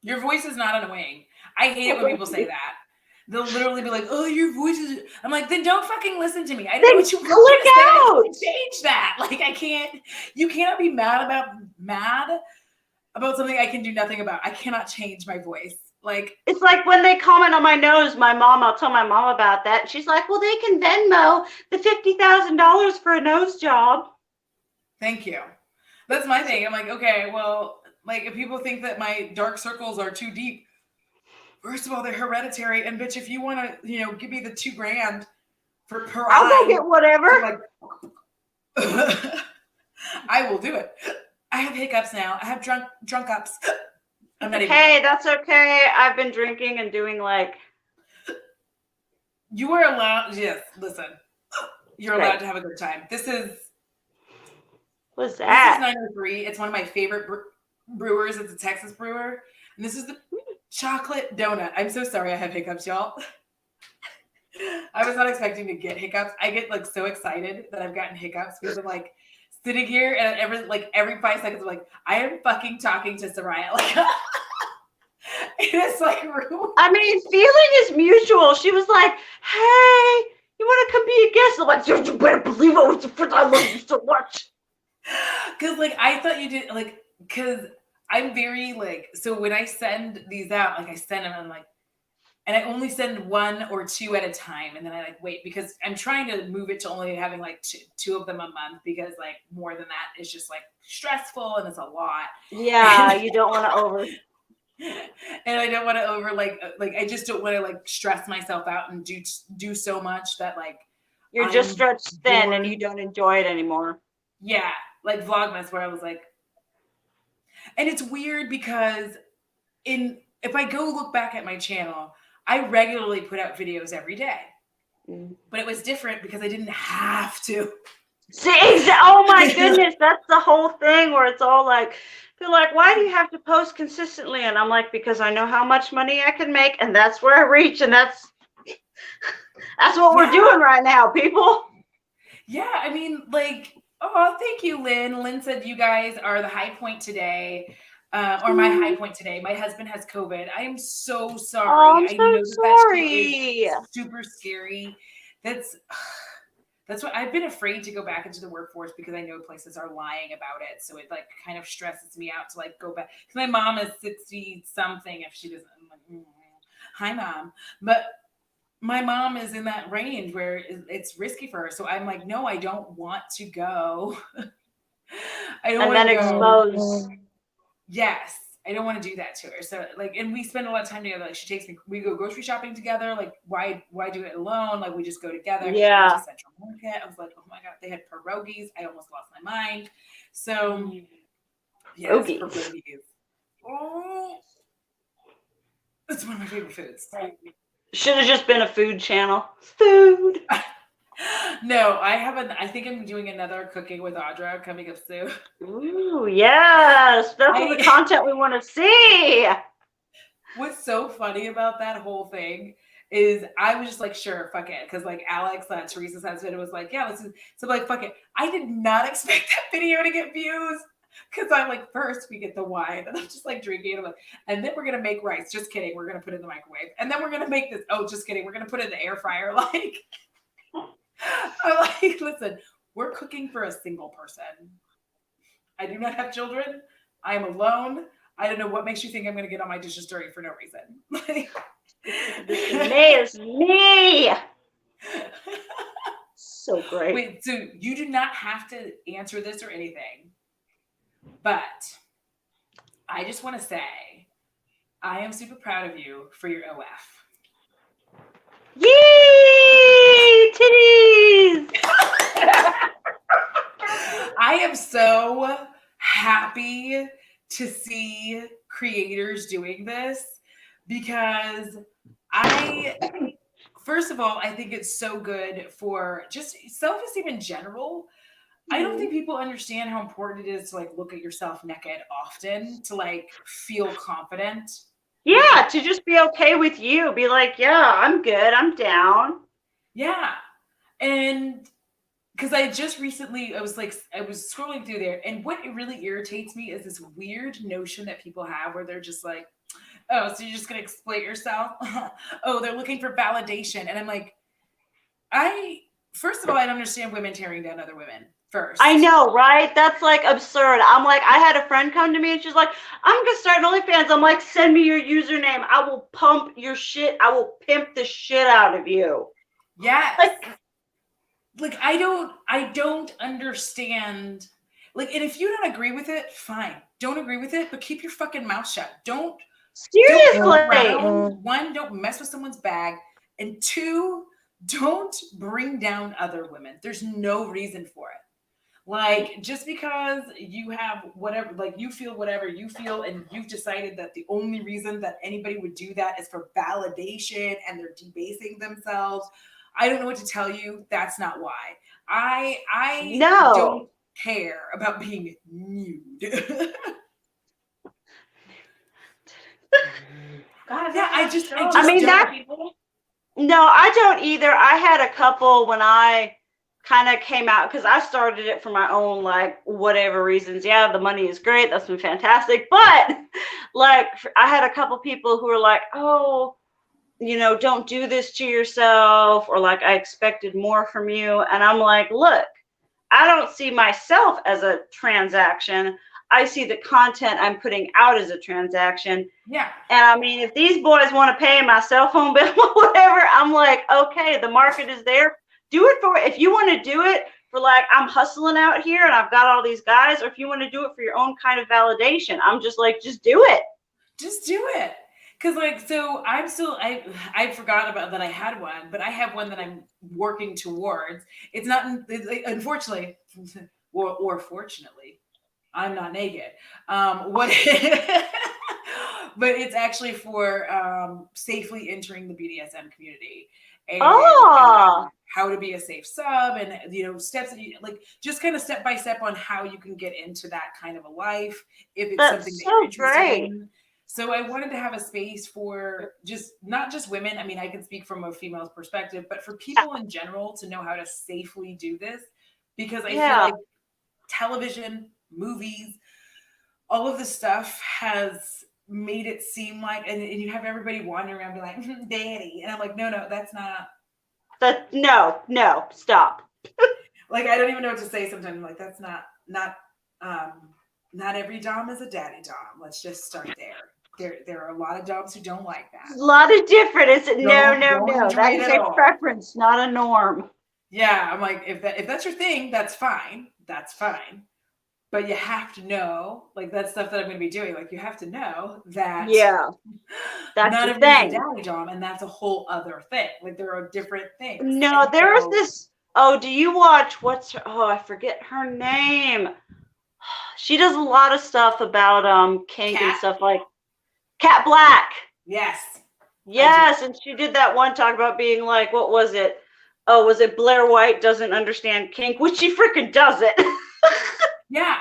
Your voice is not annoying. I hate it when people say that. They'll literally be like, "Oh, your voice is." I'm like, then don't fucking listen to me. I don't know what you want me to say. I can't change that. Like, I can't. You cannot be mad about something I can do nothing about. I cannot change my voice. Like, it's like when they comment on my nose, I'll tell my mom about that. And she's like, well, they can Venmo the $50,000 for a nose job. Thank you. That's my thing. I'm like, okay, well, like, if people think that my dark circles are too deep, first of all, they're hereditary. And bitch, if you want to, give me the $2,000 per I'll eye, go get whatever. I will do it. I have hiccups now. I have drunk ups. I'm not okay, that's okay. I've been drinking and doing like. You are allowed. Yes, listen. You're allowed to have a good time. This is. What's that? This is 903. It's one of my favorite brewers. It's a Texas brewer. And this is the chocolate donut. I'm so sorry I have hiccups, y'all. I was not expecting to get hiccups. I get like so excited that I've gotten hiccups because I'm like sitting here and every 5 seconds I'm like, I am fucking talking to Sariah. Like, it is like rude. I mean, feeling is mutual. She was like, hey, you want to come be a guest? I'm like, you better believe it. I love you so much. Because like I thought you did, like, because I'm very like, so when I send these out, like I send them, I'm like, and I only send 1 or 2 at a time, and then I like wait because I'm trying to move it to only having like two of them a month because like more than that is just like stressful and it's a lot. Yeah, you don't want to over. And I don't want to over like I just don't want to like stress myself out and do so much that like you're just stretched thin and you don't enjoy it anymore. Yeah, like Vlogmas where I was like, and it's weird because if I go look back at my channel, I regularly put out videos every day, but it was different because I didn't have to. See, oh my goodness, that's the whole thing where it's all like, they're like, why do you have to post consistently? And I'm like, because I know how much money I can make, and that's where I reach, and that's what we're doing right now, people. Yeah, I mean, like, oh, thank you, Lynn. Lynn said you guys are the high point today. Or my high point today. My husband has COVID. I am so sorry. Oh, I'm so I know sorry. that is super scary. That's what I've been afraid to go back into the workforce because I know places are lying about it. So it like kind of stresses me out to like go back. Because my mom is 60 something. If she doesn't, I'm like, hi mom. But my mom is in that range where it's risky for her. So I'm like, no, I don't want to go. I don't want to go. Expose. Yes, I don't want to do that to her. So like, and we spend a lot of time together. Like she takes me, we go grocery shopping together. Like why do it alone? Like we just go together. Yeah. To Central Market. I was like, oh my God, they had pierogies. I almost lost my mind. So yes, pierogies. Oh, it's one of my favorite foods. Should have just been a food channel. Food. No, I think I'm doing another cooking with Audra coming up soon. Ooh, yes. That's the content we want to see. What's so funny about that whole thing is I was just like, sure, fuck it. Because like Alex, Teresa's husband, was like, yeah, let's do. So like, fuck it. I did not expect that video to get views. Because I'm like, first we get the wine and I'm just like drinking and I'm like, and then we're going to make rice. Just kidding. We're going to put it in the microwave. And then we're going to make this. Oh, just kidding. We're going to put it in the air fryer. Like, I'm like, listen, we're cooking for a single person. I do not have children. I am alone. I don't know what makes you think I'm going to get all my dishes dirty for no reason. Like, it's me. So great. Wait, so you do not have to answer this or anything. But I just want to say, I am super proud of you for your OF. Yay! Titties! I am so happy to see creators doing this because first of all, I think it's so good for just self esteem in general. I don't think people understand how important it is to like look at yourself naked often to like feel confident with Yeah, your to just be okay with you. Be like, yeah, I'm good. I'm down. yeah. And because I just recently, I was scrolling through there, and what it really irritates me is this weird notion that people have where they're just like, oh, so you're just gonna exploit yourself? Oh, they're looking for validation. And I'm like, first of all, I don't understand women tearing down other women I first. know, right? That's like absurd. I'm like, I had a friend come to me and she's like, I'm gonna start an OnlyFans. I'm like, send me your username. I will pump your shit. I will pimp the shit out of you. Yes. Like, I don't understand. Like, and if you don't agree with it, fine. Don't agree with it, but keep your fucking mouth shut. Don't fuck seriously. around. One, don't mess with someone's bag. And two, don't bring down other women. There's no reason for it. Like, just because you have whatever, like, you feel whatever you feel, and you've decided that the only reason that anybody would do that is for validation and they're debasing themselves. I don't know what to tell you. That's not why. I don't No. care about being nude. God, Yeah, I I just mean, don't. no, I don't either. I had a couple when I kind of came out because I started it for my own, like, whatever reasons. Yeah, the money is great. That's been fantastic. But, like, I had a couple people who were like, oh, don't do this to yourself, or like, I expected more from you. And I'm like, look, I don't see myself as a transaction. I see the content I'm putting out as a transaction. Yeah. And I mean, if these boys want to pay my cell phone bill or whatever, I'm like, okay, the market is there. Do it for, if you want to do it for like, I'm hustling out here and I've got all these guys, or if you want to do it for your own kind of validation, I'm just like, just do it. Just do it. Cause like, so I forgot about that I had one, but I have one that I'm working towards. It's not, unfortunately, or fortunately, I'm not naked. What, but it's actually for safely entering the BDSM community and Oh, how to be a safe sub, and steps that you like, just kind of step by step on how you can get into that kind of a life if it's something that's that you're so interested great. in. So I wanted to have a space for just not just women. I mean, I can speak from a female's perspective, but for people in general to know how to safely do this, because I feel Yeah. like television, movies, all of this stuff has made it seem like, and you have everybody wandering around be like, daddy. And I'm like, no, that's not, No, stop. like, I don't even know what to say sometimes. I'm like, that's not every dom is a daddy dom. Let's just start there. There are a lot of doms who don't like that. A lot of different. It's Don't no. enjoy That it is at a all. preference, not a norm. Yeah, I'm like, if that's your thing, that's fine. That's fine. But you have to know, like, that stuff that I'm going to be doing. Like, you have to know that Yeah, that's not the everybody's a thing. daddy dom, and that's a whole other thing. Like, there are different things, No, and there was so this. Oh, do you watch I forget her name. She does a lot of stuff about kink and cat. stuff like Cat Black. Yes, I do. Yes, and she did that one talk about being like, what was it? Oh, was it Blair White doesn't understand kink, which she freaking does it. Yeah,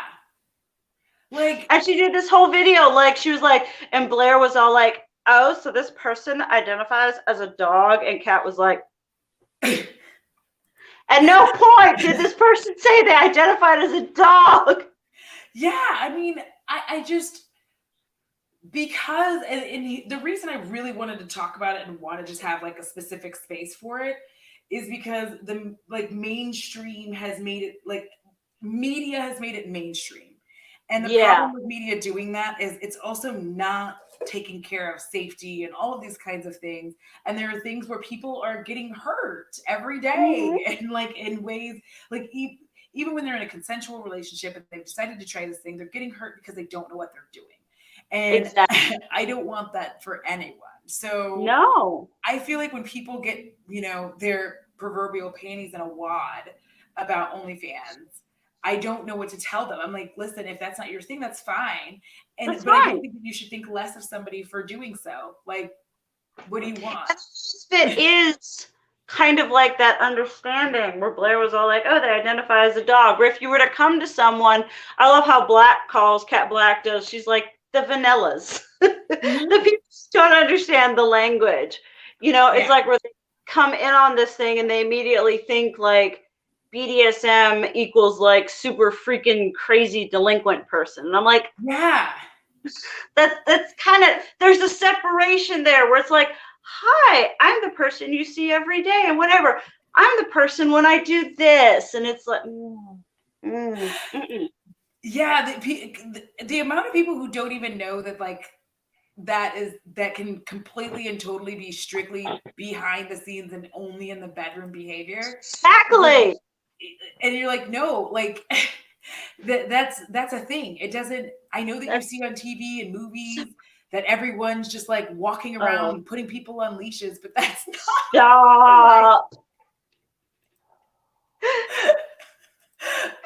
like, And she did this whole video, like she was like, and Blair was all like, oh, so this person identifies as a dog, and Kat was like, at no point did this person say they identified as a dog. yeah. I mean, I just, because the reason I really wanted to talk about it and want to just have like a specific space for it is because the like mainstream has made it, like, media has made it mainstream. And the Yeah. problem with media doing that is it's also not taking care of safety and all of these kinds of things. And there are things where people are getting hurt every Mm-hmm. day and like in ways like even when they're in a consensual relationship and they've decided to try this thing, they're getting hurt because they don't know what they're doing. And Exactly. I don't want that for anyone. So No. I feel like when people get, their proverbial panties in a wad about OnlyFans, I don't know what to tell them. I'm like, listen, if that's not your thing, that's fine. That's But I fine. don't think that you should think less of somebody for doing so. Like, what do you want? It is kind of like that understanding where Blair was all like, oh, they identify as a dog. Where if you were to come to someone, I love how Black calls Cat Black does. She's like the vanillas. Mhm. The people don't understand the language. It's Yeah. like where they come in on this thing and they immediately think like BDSM equals like super freaking crazy delinquent person. And I'm like, Yeah. that's kind of, there's a separation there where it's like, hi, I'm the person you see every day and whatever. I'm the person when I do this. And it's like, Yeah. The amount of people who don't even know that, like, that can completely and totally be strictly behind the scenes and only in the bedroom behavior. Exactly. And you're like, no, like that's a thing. It doesn't. I know that you That's see on TV and movies that everyone's just like walking around putting people on leashes, but that's not. stop.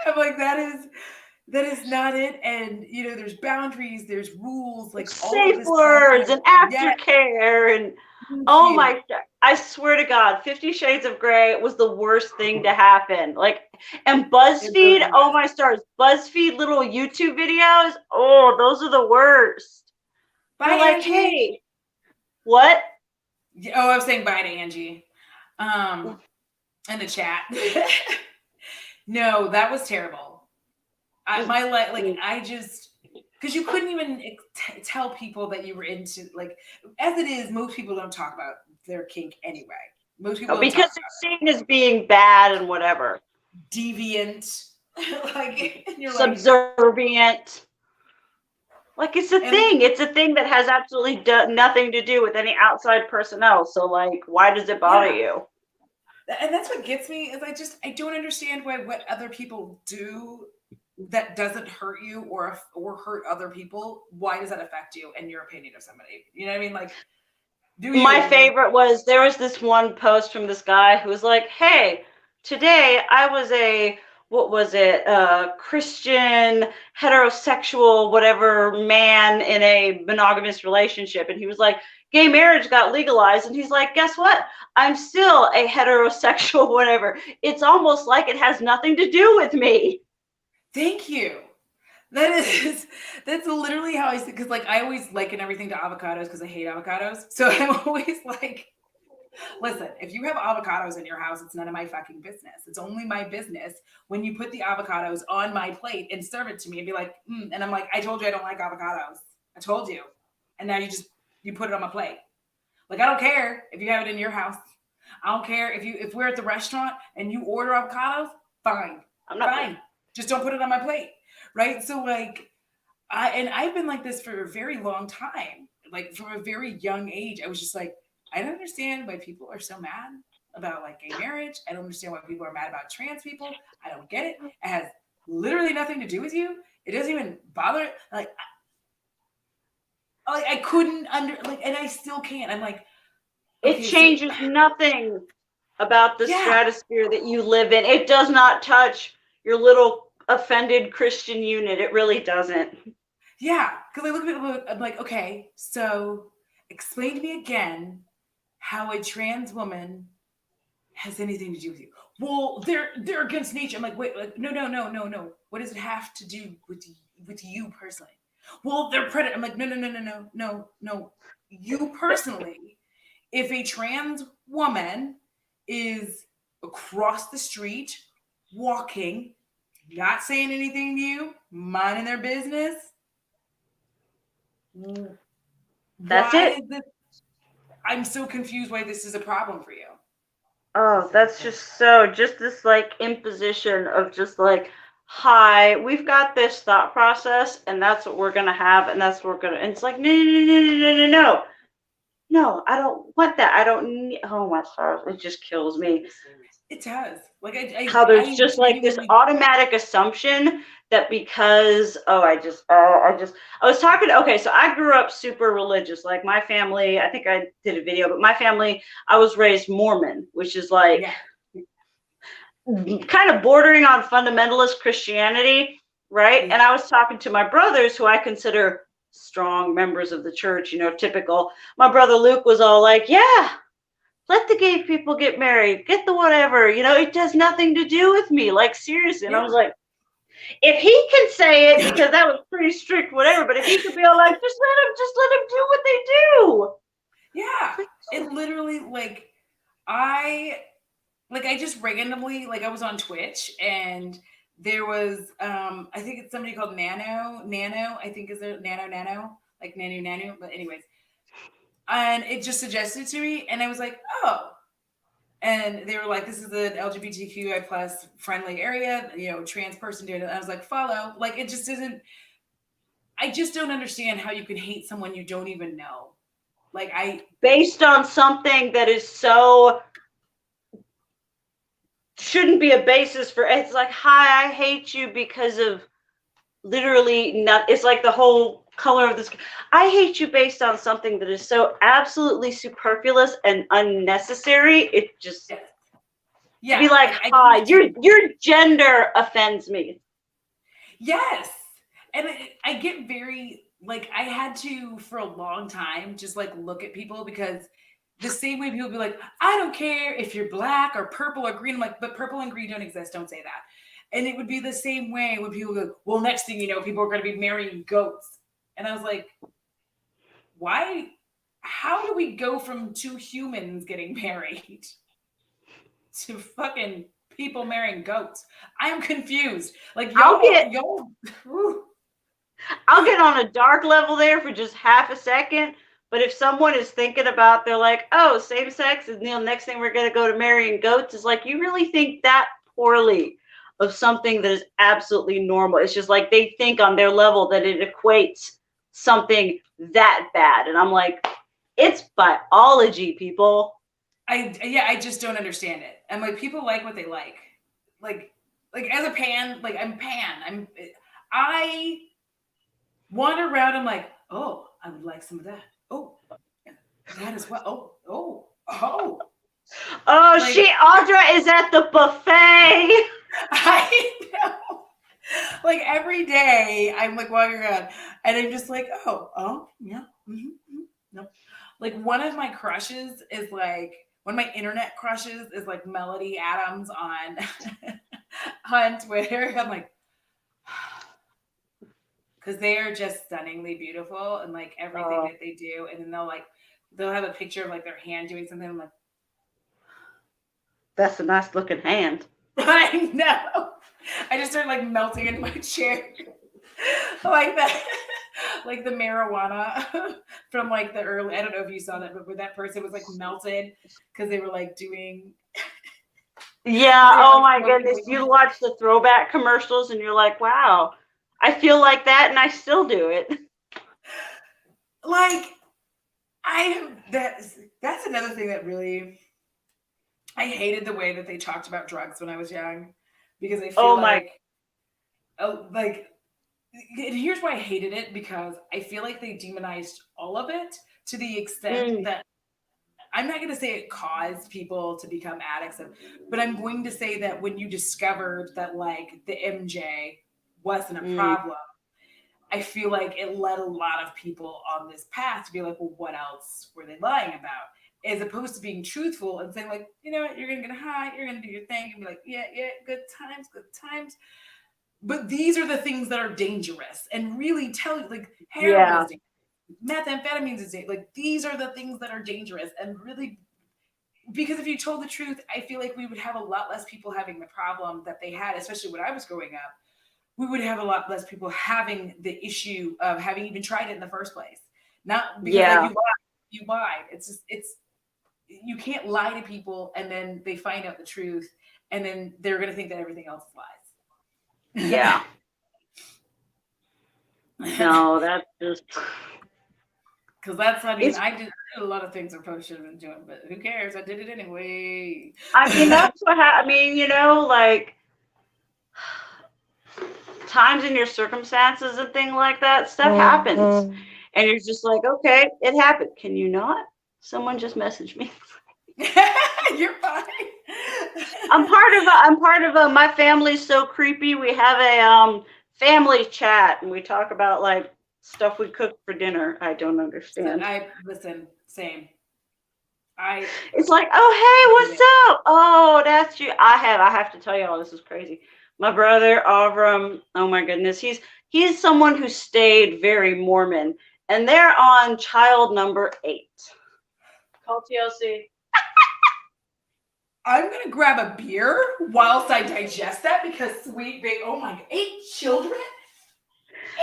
I'm like, that is not it. And there's boundaries, there's rules, like all of Safe this words and Yeah, aftercare and thank oh you. my, I swear to God, 50 Shades of Grey was the worst thing to happen. Like, and It BuzzFeed, really oh was. my stars, BuzzFeed little YouTube videos, oh, those are the worst. Bye, They're like, Angie. hey, what? Oh, I was saying bye to Angie. In the chat. No, that was terrible. I just, because you couldn't even tell people that you were into, like, as it is, most people don't talk about their kink anyway. Most people don't Because talk it's seen as being bad and whatever. deviant, like, and you're like, Subservient. Like, it's a and thing. It's a thing that has absolutely nothing to do with any outside personnel. So, like, why does it bother you? And that's what gets me is I don't understand why what other people do that doesn't hurt you or hurt other people. Why does that affect you and your opinion of somebody? You know what I mean? Like, My favorite was, there was this one post from this guy who was like, hey, today I was what was it, Christian, heterosexual, whatever man in a monogamous relationship. And he was like, gay marriage got legalized. And he's like, guess what? I'm still a heterosexual, whatever. It's almost like it has nothing to do with me. Thank you. That's literally how I see, because like I always liken everything to avocados because I hate avocados. So I'm always like, listen, if you have avocados in your house, it's none of my fucking business. It's only my business when you put the avocados on my plate and serve it to me and be like, and I'm like, I told you I don't like avocados. I told you. And now you put it on my plate. Like, I don't care if you have it in your house. I don't care if we're at the restaurant and you order avocados, fine. I'm not Fine. Just don't put it on my plate. Right. So like I've been like this for a very long time. Like from a very young age, I was just like, I don't understand why people are so mad about like gay marriage. I don't understand why people are mad about trans people. I don't get it. It has literally nothing to do with you. It doesn't even bother. Like I couldn't and I still can't. I'm like, okay, it changes nothing about the stratosphere that you live in. It does not touch your little offended Christian unit. It really doesn't. Yeah, because I look at it, I'm like, okay, so explain to me again how a trans woman has anything to do with you. Well, they're against nature. I'm like, wait, no. What does it have to do with you personally? Well, they're predator. I'm like, no. You personally, if a trans woman is across the street walking, not saying anything to you, minding their business, that's it. I'm so confused why this is a problem for you. Oh, that's just this like imposition of just like, hi, we've got this thought process and that's what we're gonna have and that's what we're gonna, and it's like, no. no, I don't want that. I don't need, oh my stars, it just kills me. It does. Like How there's I just like this genuinely, automatic assumption that because, oh, I was talking, okay, so I grew up super religious. Like my family, I think I did a video, but my family, I was raised Mormon, which is like yeah, kind of bordering on fundamentalist Christianity, right? yeah, And I was talking to my brothers, who I consider strong members of the church, typical. My brother Luke was all like, yeah, let the gay people get married, get the whatever, it has nothing to do with me. Like, seriously. And I yeah. was like, if he can say it, because that was pretty strict, whatever, but if he could be all like, just let him do what they do. Yeah. It literally, I I just randomly, I was on Twitch and there was, I think it's somebody called Nano, I think is it Nano, like Nano, but anyways, and it just suggested to me and I was like, oh, and they were like, this is an LGBTQI plus friendly area, trans person doing it. And I was like, follow, it just isn't, I just don't understand how you can hate someone you don't even know. Based on something that is so shouldn't be a basis for, it's like, hi, I hate you because of literally not, it's like the whole color of this. I hate you based on something that is so absolutely superfluous and unnecessary. It just yeah, be like, hi, your gender offends me. Yes. And I get very, I had to, for a long time, just look at people because the same way people be like, I don't care if you're black or purple or green. I'm like, but purple and green don't exist. Don't say that. And it would be the same way when people go, well, next thing you know, people are going to be marrying goats. And I was like, why? How do we go from two humans getting married to fucking people marrying goats? I'm confused. I'll get on a dark level there for just half a second. But if someone is thinking about, they're like, oh, same sex, and next thing we're going to go to marrying goats, is like, you really think that poorly of something that is absolutely normal. It's just like they think on their level that it equates something that bad. And I'm like, it's biology, people. I just don't understand it. I'm like, people like what they like. As a pan, I wander around, I'm like, oh, I would like some of that. Oh, that as well. Oh. Oh, Audra is at the buffet. I know. Every day, I'm walking around, and I'm just like, oh, yeah, no. One of my crushes is one of my internet crushes is Melody Adams on on Twitter. I'm like, because they are just stunningly beautiful and everything that they do, and then they'll have a picture of their hand doing something. I'm like, that's a nice looking hand. I know. I just started melting into my chair. Like that, like the marijuana from the early, I don't know if you saw that, but where that person was melted because they were doing. Yeah. Oh my goodness. You watch the throwback commercials and you're like, wow, I feel like that and I still do it. That's another thing that really, I hated the way that they talked about drugs when I was young because I feel here's why I hated it, because I feel like they demonized all of it to the extent that I'm not going to say it caused people to become addicts, but I'm going to say that when you discovered that the MJ wasn't a problem, I feel like it led a lot of people on this path to be like, well, what else were they lying about? As opposed to being truthful and saying you know what, you're going to get high, you're going to do your thing and be like, yeah, good times. But these are the things that are dangerous and really tell you, heroin is dangerous, methamphetamines is dangerous. These are the things that are dangerous and really, because if you told the truth, I feel like we would have a lot less people having the problem that they had, especially when I was growing up. We would have a lot less people having the issue of having even tried it in the first place. Not because you lied. It's just, you can't lie to people and then they find out the truth and then they're going to think that everything else is lies. Yeah. No, that's just, Because that's, I mean, It's, I did a lot of things I probably should have been doing, but who cares? I did it anyway. I mean, that's what I mean, you know, like times in your circumstances and thing like that, stuff happens. And you're just like, okay, it happened. Can you not? Someone just messaged me. You're fine. I'm part of a, my family's so creepy. We have a family chat and we talk about like stuff we cook for dinner. I don't understand. Listen, same. It's like, oh, hey, what's up? Oh, that's you. I have to tell y'all, this is crazy. My brother, Audra, oh my goodness, he's someone who stayed very Mormon, and they're on child number 8. Call TLC. I'm gonna grab a beer whilst I digest that because sweet baby, oh my, 8 children?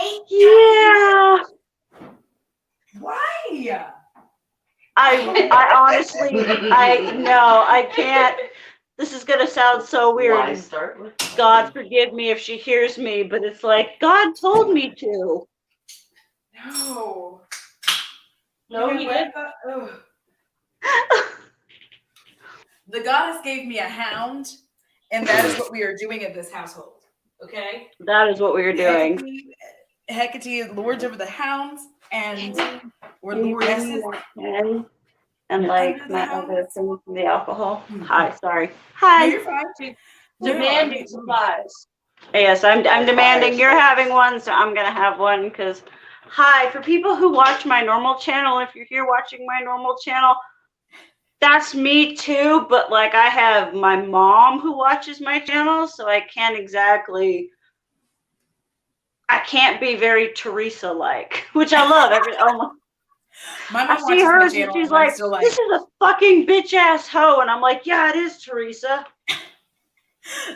8 Yeah. Why? I honestly, I know, I can't. This is going to sound so weird. God forgive me if she hears me, but it's like, God told me to. No. No, he didn't. The goddess gave me a hound, and that is what we are doing at this household. Okay? That is what we are doing. Hecate lords over the hounds, and or lordesses. And like my other thing from the alcohol. Hi, sorry. Hi. No, you're fine. Demanding supplies. Yes, I'm demanding. You're having one, so I'm gonna have one. Because, hi, for people who watch my normal channel, if you're here watching my normal channel, that's me too. But like, I have my mom who watches my channel, so I can't exactly. I can't be very Teresa-like, which I love. My mom I see hers and she's like, like, this is a fucking bitch ass hoe. And I'm like, yeah, it is, Teresa.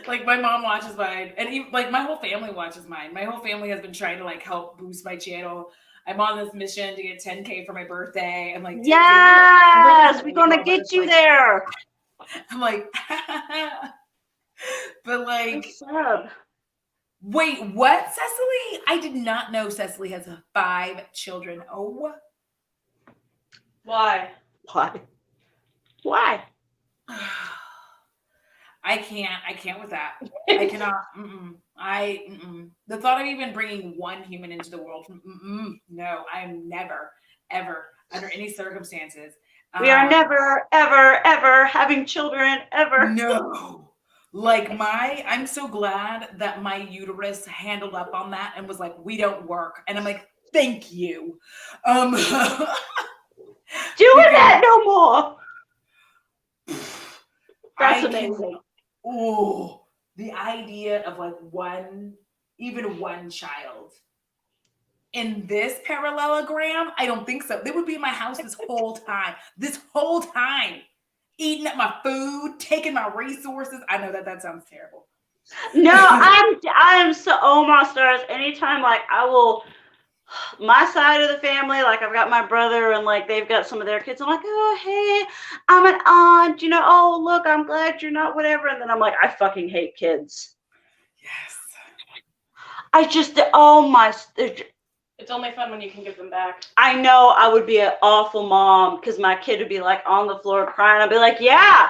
Like my mom watches mine, and even, like my whole family watches mine. My whole family has been trying to like help boost my channel. I'm on this mission to get 10K for my birthday. I'm like, yes, we're gonna get you there. I'm like, but like, wait, what, Cecily? I did not know Cecily has 5 children. Oh. Why? I can't with that. I cannot. The thought of even bringing one human into the world. No, I'm never, ever, under any circumstances. We are never, ever, ever having children, ever. No. Like I'm so glad that my uterus handled up on that and was like, we don't work. And I'm like, thank you. Doing that no more. That's amazing. Oh, the idea of like even one child in this parallelogram, I don't think so. They would be in my house this whole time, eating up my food, taking my resources. I know that sounds terrible. No, I'm so, oh my stars. Anytime, like I will. My side of the family, like I've got my brother and like they've got some of their kids. I'm like, oh, hey, I'm an aunt, you know, oh, look, I'm glad you're not whatever. And then I'm like, I fucking hate kids. Yes. I just, oh my. It's only fun when you can give them back. I know I would be an awful mom because my kid would be like on the floor crying. I'd be like, yeah,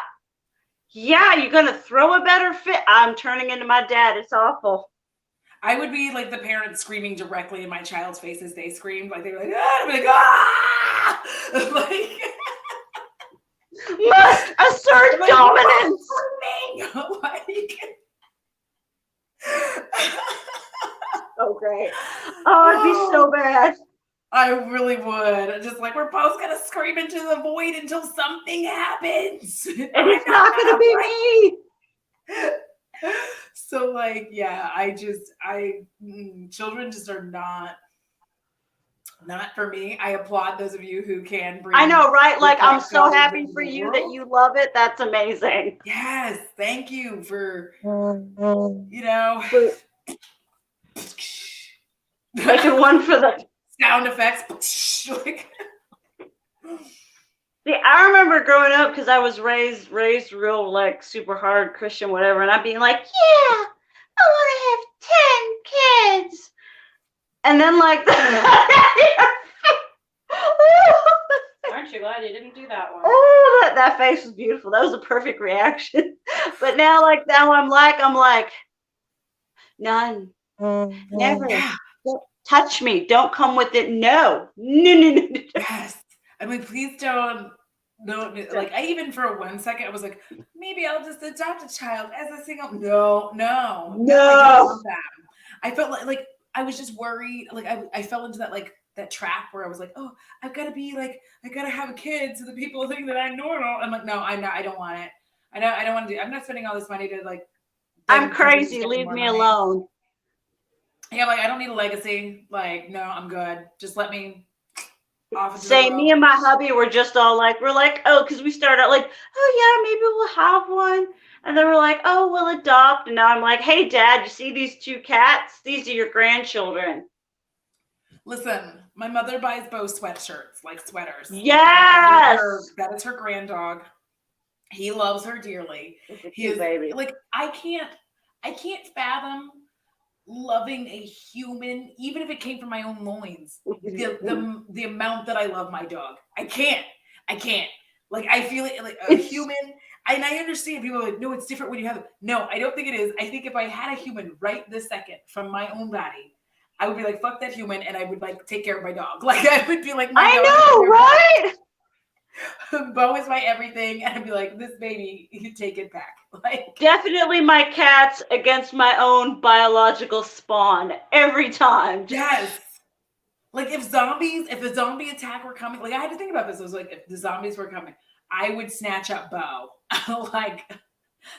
you're going to throw a better fit. I'm turning into my dad. It's awful. I would be like the parent screaming directly in my child's face as they screamed. Like they were like, ah! I'd be like, ah! Like, must assert dominance. Like, oh, great. Oh, it'd be so bad. I really would. Just like, we're both going to scream into the void until something happens. And it's not going to be me. So like, yeah, children just are not for me. I applaud those of you who can bring. I know, right? Like, I'm so happy for you that you love it. That's amazing. Yes. Thank you for, you know. Making one for the sound effects. See, I remember growing up because I was raised real like super hard Christian, whatever, and I'd be like, yeah, I want to have 10 kids. And then like Aren't you glad you didn't do that one? Oh, that face was beautiful. That was a perfect reaction. But now I'm like, none, never. Yeah. Don't touch me. Don't come with it. No. No. Yes. I mean, please don't. No, like I even for 1 second I was like, maybe I'll just adopt a child as a single. No, I don't want that. I felt like I was just worried. Like I fell into that trap where I was like, oh, I've got to be like, I got to have a kid so that people think that I'm normal. I'm like, no, I'm not. I don't want it. I don't want to do. I'm not spending all this money to like. I'm crazy. Leave me alone. Yeah, like I don't need a legacy. Like, no, I'm good. Just let me off into the Say, world. me and my hubby were just all like, we're like, oh, because we started out like, oh yeah, maybe we'll have one. And then we're like, oh, we'll adopt. And now I'm like, hey, Dad, you see these 2 cats? These are your grandchildren. Listen, my mother buys bow sweatshirts, like sweaters. Yes. That is her grand dog. He loves her dearly. He is baby. like, I can't fathom loving a human, even if it came from my own loins. The amount that I love my dog. I can't. Like I feel it like a human. And I understand people are like, no, it's different when you have it. No, I don't think it is. I think if I had a human right this second from my own body, I would be like, fuck that human, and I would like take care of my dog. Like I would be like, I know, right? Bo is my everything, and I'd be like, this baby, you take it back. Like definitely my cats against my own biological spawn every time. Yes. Like if the zombie attack were coming, like I had to think about this. I was like, if the zombies were coming, I would snatch up Bo. Like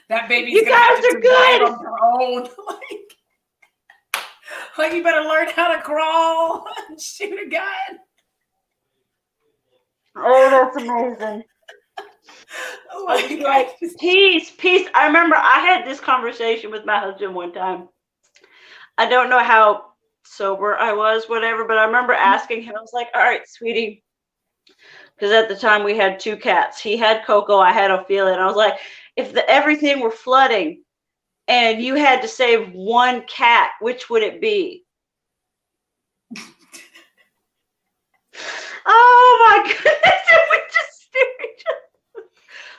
that baby's you gonna guys have to are good on her own. Like you better learn how to crawl and shoot a gun. Oh, that's amazing. Oh my God. Like, peace. I remember I had this conversation with my husband one time. I don't know how sober I was, whatever, but I remember asking him, I was like, all right, sweetie, because at the time we had 2 cats. He had Coco, I had Ophelia, and I was like, if everything were flooding and you had to save 1 cat, which would it be? Oh my goodness, and we just stared at each other.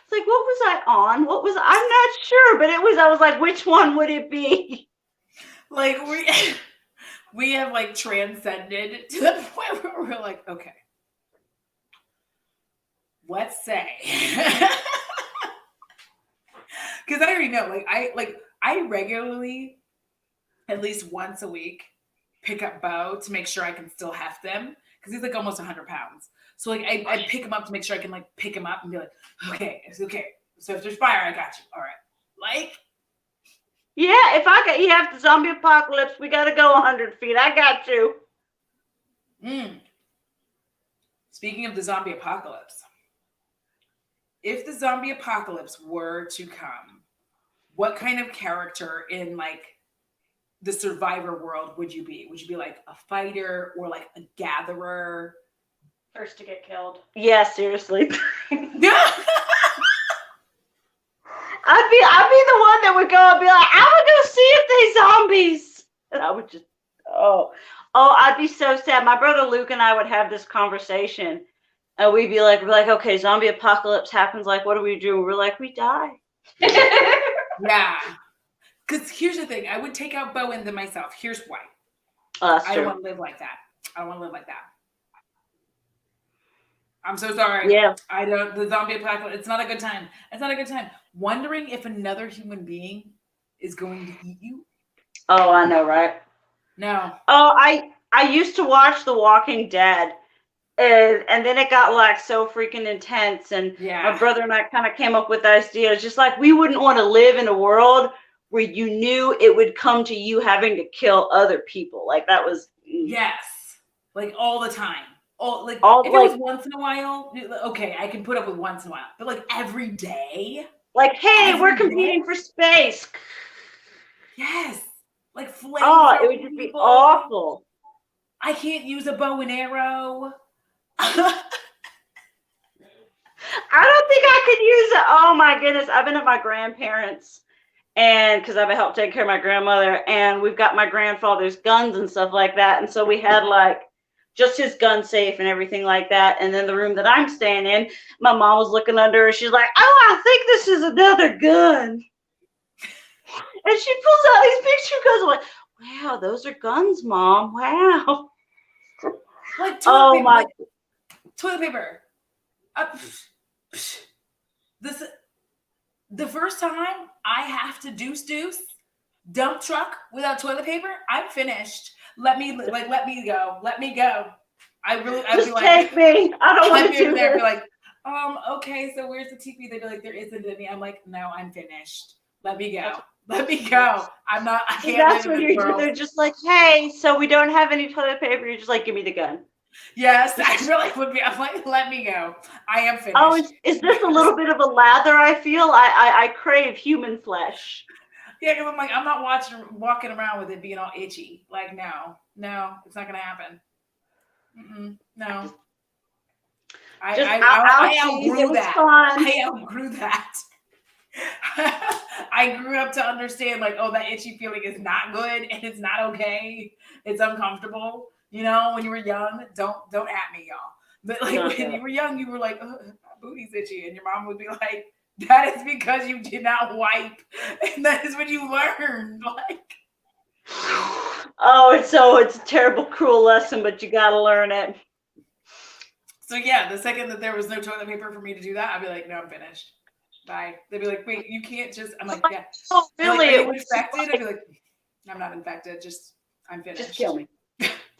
It's like, what was I on? I'm not sure, but I was like, which one would it be? Like we have like transcended to the point where we're like, okay, let's say, because I already know, I regularly, at least once a week, pick up Bo to make sure I can still heft him because he's like almost 100 pounds. So like I pick him up to make sure I can like pick him up and be like, okay, it's okay. So if there's fire, I got you. All right, like. Yeah, you have the zombie apocalypse, we got to go 100 feet. I got you. Speaking of the zombie apocalypse, if the zombie apocalypse were to come, what kind of character in like the survivor world would you be? Would you be like a fighter or like a gatherer? First to get killed. Yeah, seriously. I'd be the one that would go and be like, I would go see if they zombies. And I would just, I'd be so sad. My brother Luke and I would have this conversation and we'd be like, okay, zombie apocalypse happens. Like, what do we do? We're like, we die. Yeah. Because here's the thing. I would take out Bo and then myself. Here's why. I don't want to live like that. I'm so sorry. Yeah. The zombie apocalypse, it's not a good time. Wondering if another human being is going to eat you. Oh, I know, right? No. Oh, I used to watch The Walking Dead. And then it got like so freaking intense. And my brother and I kind of came up with the idea. It's just like, we wouldn't want to live in a world where you knew it would come to you having to kill other people. Like that was. Yes. Like all the time. If it was once in a while, okay, I can put up with once in a while. But like every day. Like, hey, we're competing for space. Yes. Like flames. Oh, it would just be awful. I can't use a bow and arrow. I don't think I could use it. Oh my goodness. I've been at my grandparents and because I've been helping take care of my grandmother and we've got my grandfather's guns and stuff like that. And so we had like just his gun safe and everything like that. And then the room that I'm staying in, my mom was looking under her. She's like, oh, I think this is another gun. And she pulls out these picture guns. I'm like, wow, those are guns, Mom. Wow. Like toilet Oh paper, my. like, toilet paper. This the first time I have to deuce dump truck without toilet paper, I'm finished. Let me go. Let me go. I'd Just be like, take me. I don't want I'd to be do over there, this. be like, okay, so where's the teepee? They'd be like, there isn't any. I'm like, no, I'm finished. Let me go. Let me go. I can't That's live when in this world. they're just like, hey, so we don't have any toilet paper. You're just like, give me the gun. Yes, I really would be. I'm like, let me go. I am finished. Oh, is this a little bit of a lather? I feel I crave human flesh. Yeah, because I'm like, I'm not walking around with it being all itchy. Like, no, it's not gonna happen. No. I outgrew that. I outgrew that. I grew up to understand, like, oh, that itchy feeling is not good and it's not okay. It's uncomfortable. You know, when you were young, don't at me, y'all. But like when you were young, you were like, oh, my booty's itchy, and your mom would be like, that is because you did not wipe, and that is what you learned. Like, oh, it's a terrible, cruel lesson, but you gotta learn it. So yeah, the second that there was no toilet paper for me to do that, I'd be like, no, I'm finished. Bye. They'd be like, wait, you can't just. I'm like, yeah. Oh, really? Like, are you infected? I'd be like, I'm not infected. Just I'm finished. Just kill me.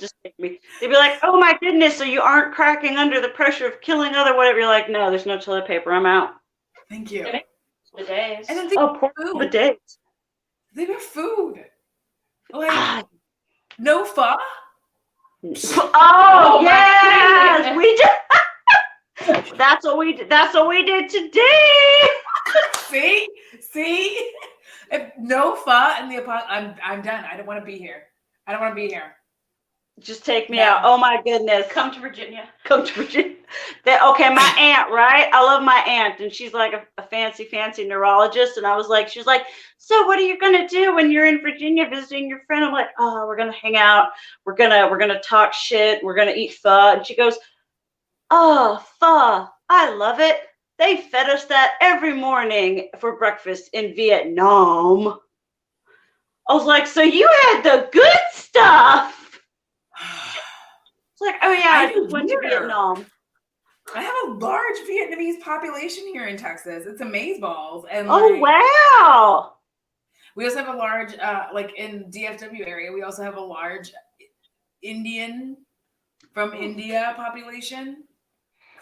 Just take me. They'd be like, oh my goodness, so you aren't cracking under the pressure of killing other whatever. You're like, no, there's no toilet paper. I'm out. Thank you. Bidets. And then poor bidets. They have food. Like no pho. Oh yes, we did. That's what we did. That's what we did today. See. If no pho in the apartment, I'm done. I don't want to be here. I don't want to be here. Just take me out. Oh my goodness. Come to Virginia. Okay, my aunt, right? I love my aunt, and she's like a fancy neurologist. And she was like, so what are you gonna do when you're in Virginia visiting your friend? I'm like, oh, we're gonna hang out. We're gonna talk shit. We're gonna eat pho. And she goes, oh, pho. I love it. They fed us that every morning for breakfast in Vietnam. I was like, so you had the good stuff. It's like, oh yeah, I just went to Vietnam. I have a large Vietnamese population here in Texas. It's amazeballs. And oh wow. We also have a large, like in DFW area, we also have a large Indian from India population.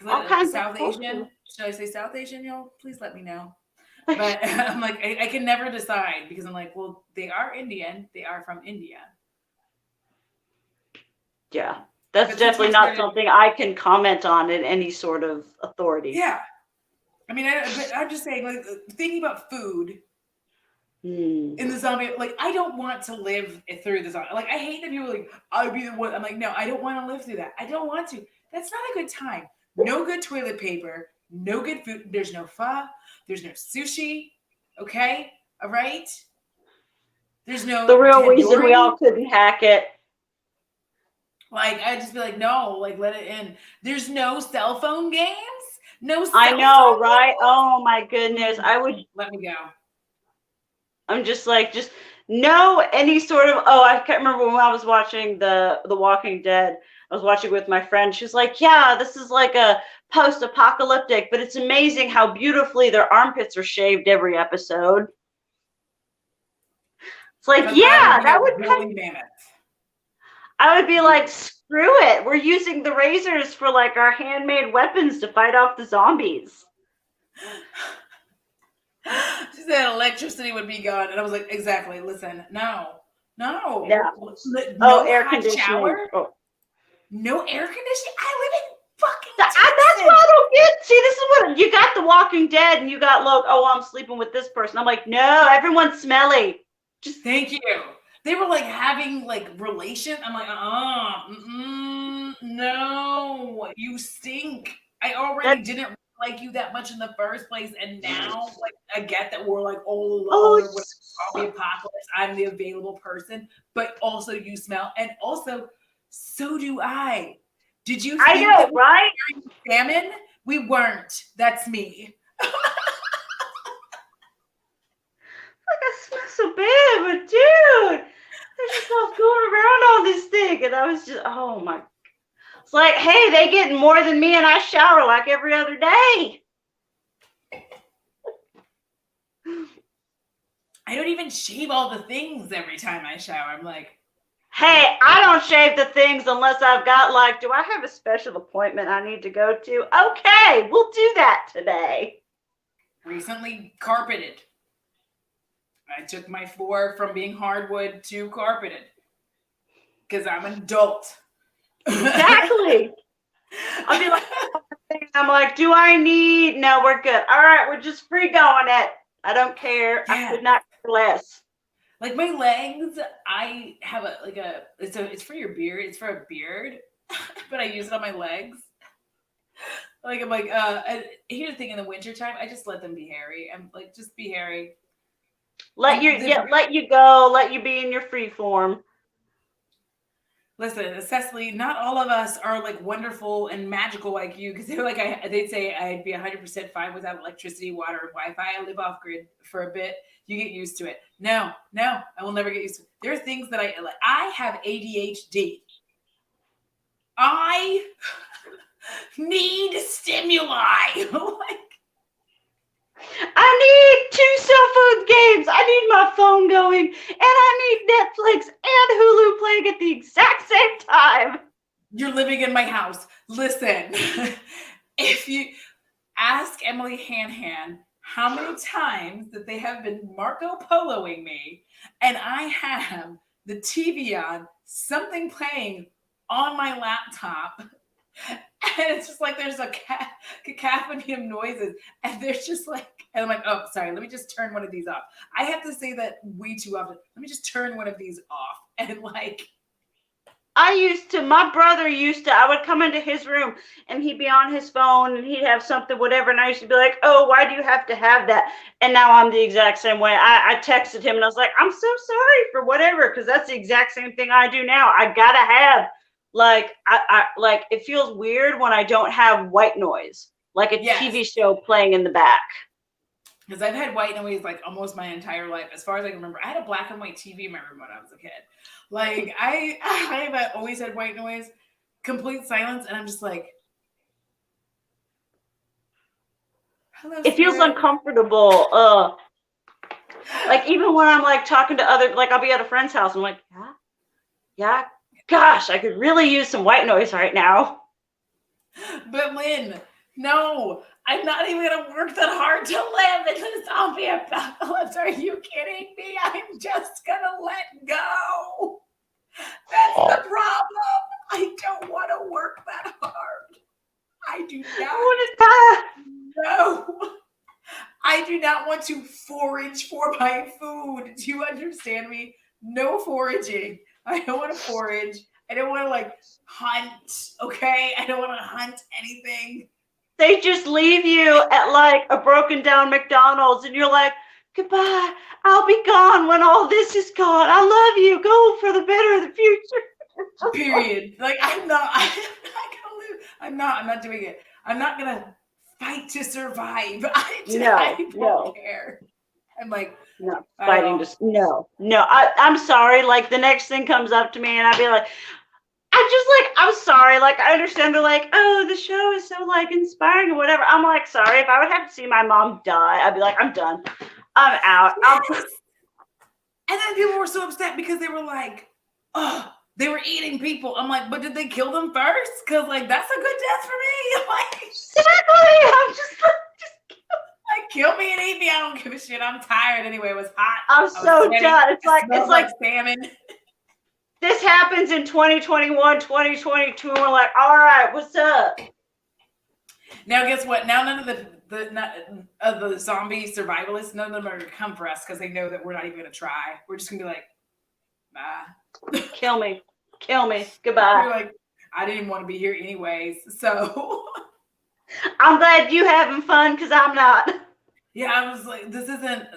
All kinds of South Asian. Should I say South Asian, y'all? Please let me know. But I'm like, I can never decide because I'm like, well, they are Indian. They are from India. Yeah, that's definitely not something I can comment on in any sort of authority. Yeah. I mean, I'm just saying, like, thinking about food in the zombie, like, I don't want to live through the zombie. Like, I hate that people are like, I'll be the one. I'm like, no, I don't want to live through that. I don't want to. That's not a good time. No good toilet paper. No good food. There's no pho. There's no sushi. Okay? All right? There's no. The real reason we all couldn't hack it. Like, I'd just be like, no, like, let it in. There's no cell phone games. No cell I know, phone right? games? Oh my goodness. I would. Let me go. I'm just like, just no any sort of. Oh, I can't remember when I was watching the Walking Dead. I was watching with my friend. She's like, yeah, this is like a post-apocalyptic, but it's amazing how beautifully their armpits are shaved every episode. It's like, yeah, that would kind of, I would be like, screw it. We're using the razors for like our handmade weapons to fight off the zombies. She said electricity would be gone. And I was like, exactly. Listen, no. Yeah. No air hot conditioning. shower. Oh. No air conditioning. I live in fucking That's Texas. what I don't get. See, this is what you got The Walking Dead and you got I'm sleeping with this person. I'm like, no, everyone's smelly. Just thank you. They were like having like relations. I'm like, no, you stink. I already didn't like you that much in the first place, and now like I get that we're like all alone. The apocalypse. I'm the available person, but also you smell, and also so do I. Did you I think know, that we right? were carrying salmon? We weren't. That's me. Like I smell so bad, but dude, there's just stuff going around on this thing, and I was just, oh my. It's like, hey, they getting more than me, and I shower like every other day. I don't even shave all the things every time I shower. I'm like, Hey, I don't shave the things unless I've got like, do I have a special appointment I need to go to? Okay, we'll do that today. recently carpeted. I took my floor from being hardwood to carpeted because I'm an adult. Exactly. I'll be like, I'm like, do I need? No, we're good. All right, we're just free going it. I don't care. Yeah. I could not care less. Like my legs, I have it's for your beard. It's for a beard, but I use it on my legs. Like I'm like, here's the thing: in the wintertime, I just let them be hairy. I'm like, just be hairy. Let you go. Let you be in your free form. Listen, Cecily, not all of us are like wonderful and magical like you, because they're like, they'd say I'd be 100% fine without electricity, water, and Wi-Fi. I live off grid for a bit. You get used to it. No, I will never get used to it. There are things that I have ADHD. I need stimuli. I need 2 cell phone games. I need my phone going, and I need Netflix and Hulu playing at the exact same time. You're living in my house. Listen, if you ask Emily Hanhan how many times that they have been Marco Poloing me, and I have the TV on, something playing on my laptop, and it's just like there's a cacophony of noises, and there's just like, and I'm like, oh, sorry, let me just turn one of these off. I have to say that way too often. Let me just turn one of these off, and like, My brother I would come into his room and he'd be on his phone and he'd have something, whatever. And I used to be like, oh, why do you have to have that? And now I'm the exact same way. I texted him and I was like, I'm so sorry for whatever, because that's the exact same thing I do now. I gotta have like, I like, it feels weird when I don't have white noise, like a TV show playing in the back. Because I've had white noise like almost my entire life. As far as I can remember, I had a black and white TV in my room when I was a kid. Like I have always had white noise, complete silence, and I'm just like, hello. It feels uncomfortable. Like even when I'm like talking to other, like I'll be at a friend's house, I'm like, yeah, gosh, I could really use some white noise right now. But Lynn, no, I'm not even gonna work that hard to live in the zombie apocalypse. Are you kidding me? I'm just gonna let go. That's the problem. I don't want to work that hard. I do not. No. I do not want to forage for my food. Do you understand me? No foraging. I don't want to forage. I don't want to like hunt. Okay? I don't want to hunt anything. They just leave you at like a broken down McDonald's and you're like, goodbye. I'll be gone when all this is gone. I love you. Go for the better of the future. Period. Like I'm not doing it. I'm not gonna fight to survive. I don't care. I'm like, no, fighting to no. I'm sorry. Like the next thing comes up to me and I'd be like, I'm sorry. Like I understand they're like, oh, the show is so like inspiring or whatever. I'm like, sorry. If I would have to see my mom die, I'd be like, I'm done. I'm out. Yes. And then people were so upset because they were like, oh, they were eating people. I'm like, but did they kill them first? Because like that's a good death for me. Like, exactly. I'm just like kill me and eat me. I don't give a shit. I'm tired anyway. It was hot. I'm so done. It's like salmon. This happens in 2021, 2022. And we're like, all right, what's up? Now, guess what? Now, none of the zombie survivalists, none of them are going to come for us because they know that we're not even going to try. We're just going to be like, nah. Kill me. Goodbye. We're like, I didn't want to be here anyways. So I'm glad you having fun because I'm not. Yeah, I was like,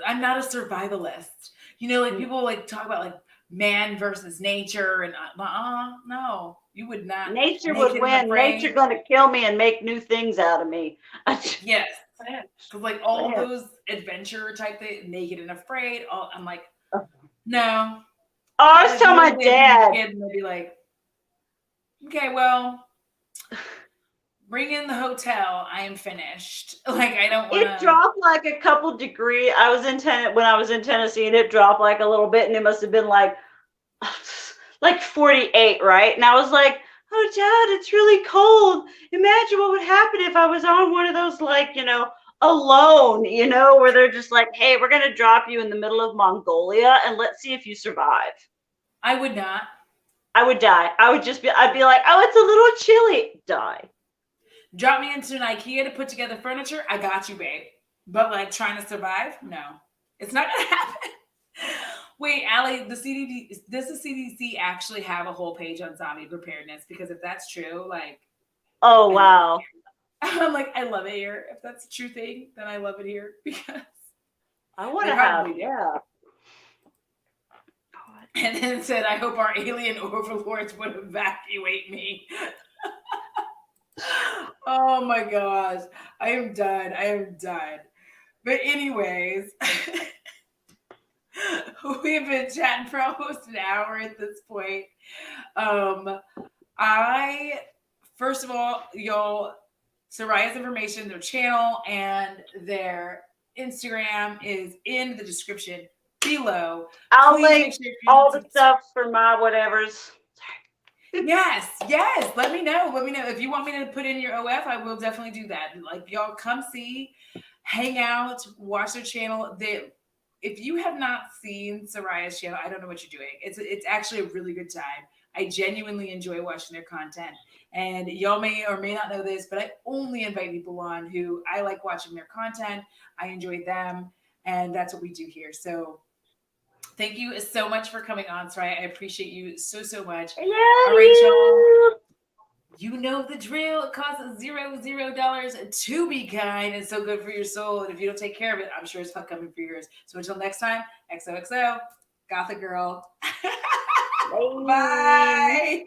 I'm not a survivalist. You know, like people like talk about like man versus nature and no, You would not. Nature naked would and win. afraid. Nature gonna kill me and make new things out of me. Yes. Because like all Yeah. those adventure type things, naked and afraid. I'm like, no. Oh, I was Like, telling my literally, they'd be dad. naked and they'd be like, okay, well, bring in the hotel. I am finished. Like I don't want It dropped like a couple degrees. I was in when I was in Tennessee, and it dropped like a little bit, and it must have been like 48, right? And I was like, oh, Dad, it's really cold. Imagine what would happen if I was on one of those, like, alone, where they're just like, hey, we're going to drop you in the middle of Mongolia and let's see if you survive. I would not. I would die. I'd be like, oh, it's a little chilly. Die. Drop me into an IKEA to put together furniture. I got you, babe. But like trying to survive? No. It's not going to happen. Wait, Allie, does the CDC actually have a whole page on zombie preparedness? Because if that's true, like... Oh, wow. I'm like, I love it here. If that's a true thing, then I love it here. Because I want to have, yeah. And then it said, I hope our alien overlords would evacuate me. Oh my gosh. I am done. But anyways... We've been chatting for almost an hour at this point. First of all, y'all, Sariah's information, their channel, and their Instagram is in the description below. I'll Please link make sure all the stuff for my whatevers. Yes. Let me know. If you want me to put in your OF, I will definitely do that. Like, y'all come see, hang out, watch their channel. If you have not seen Sariah's channel, I don't know what you're doing. It's actually a really good time. I genuinely enjoy watching their content. And y'all may or may not know this, but I only invite people on who I like watching their content. I enjoy them. And that's what we do here. So thank you so much for coming on, Sariah. I appreciate you so much. Yeah, all right, y'all. You know the drill. It costs $0 to be kind and so good for your soul. And if you don't take care of it, I'm sure it's not coming for yours. So until next time, XOXO, Gothic Girl. Bye.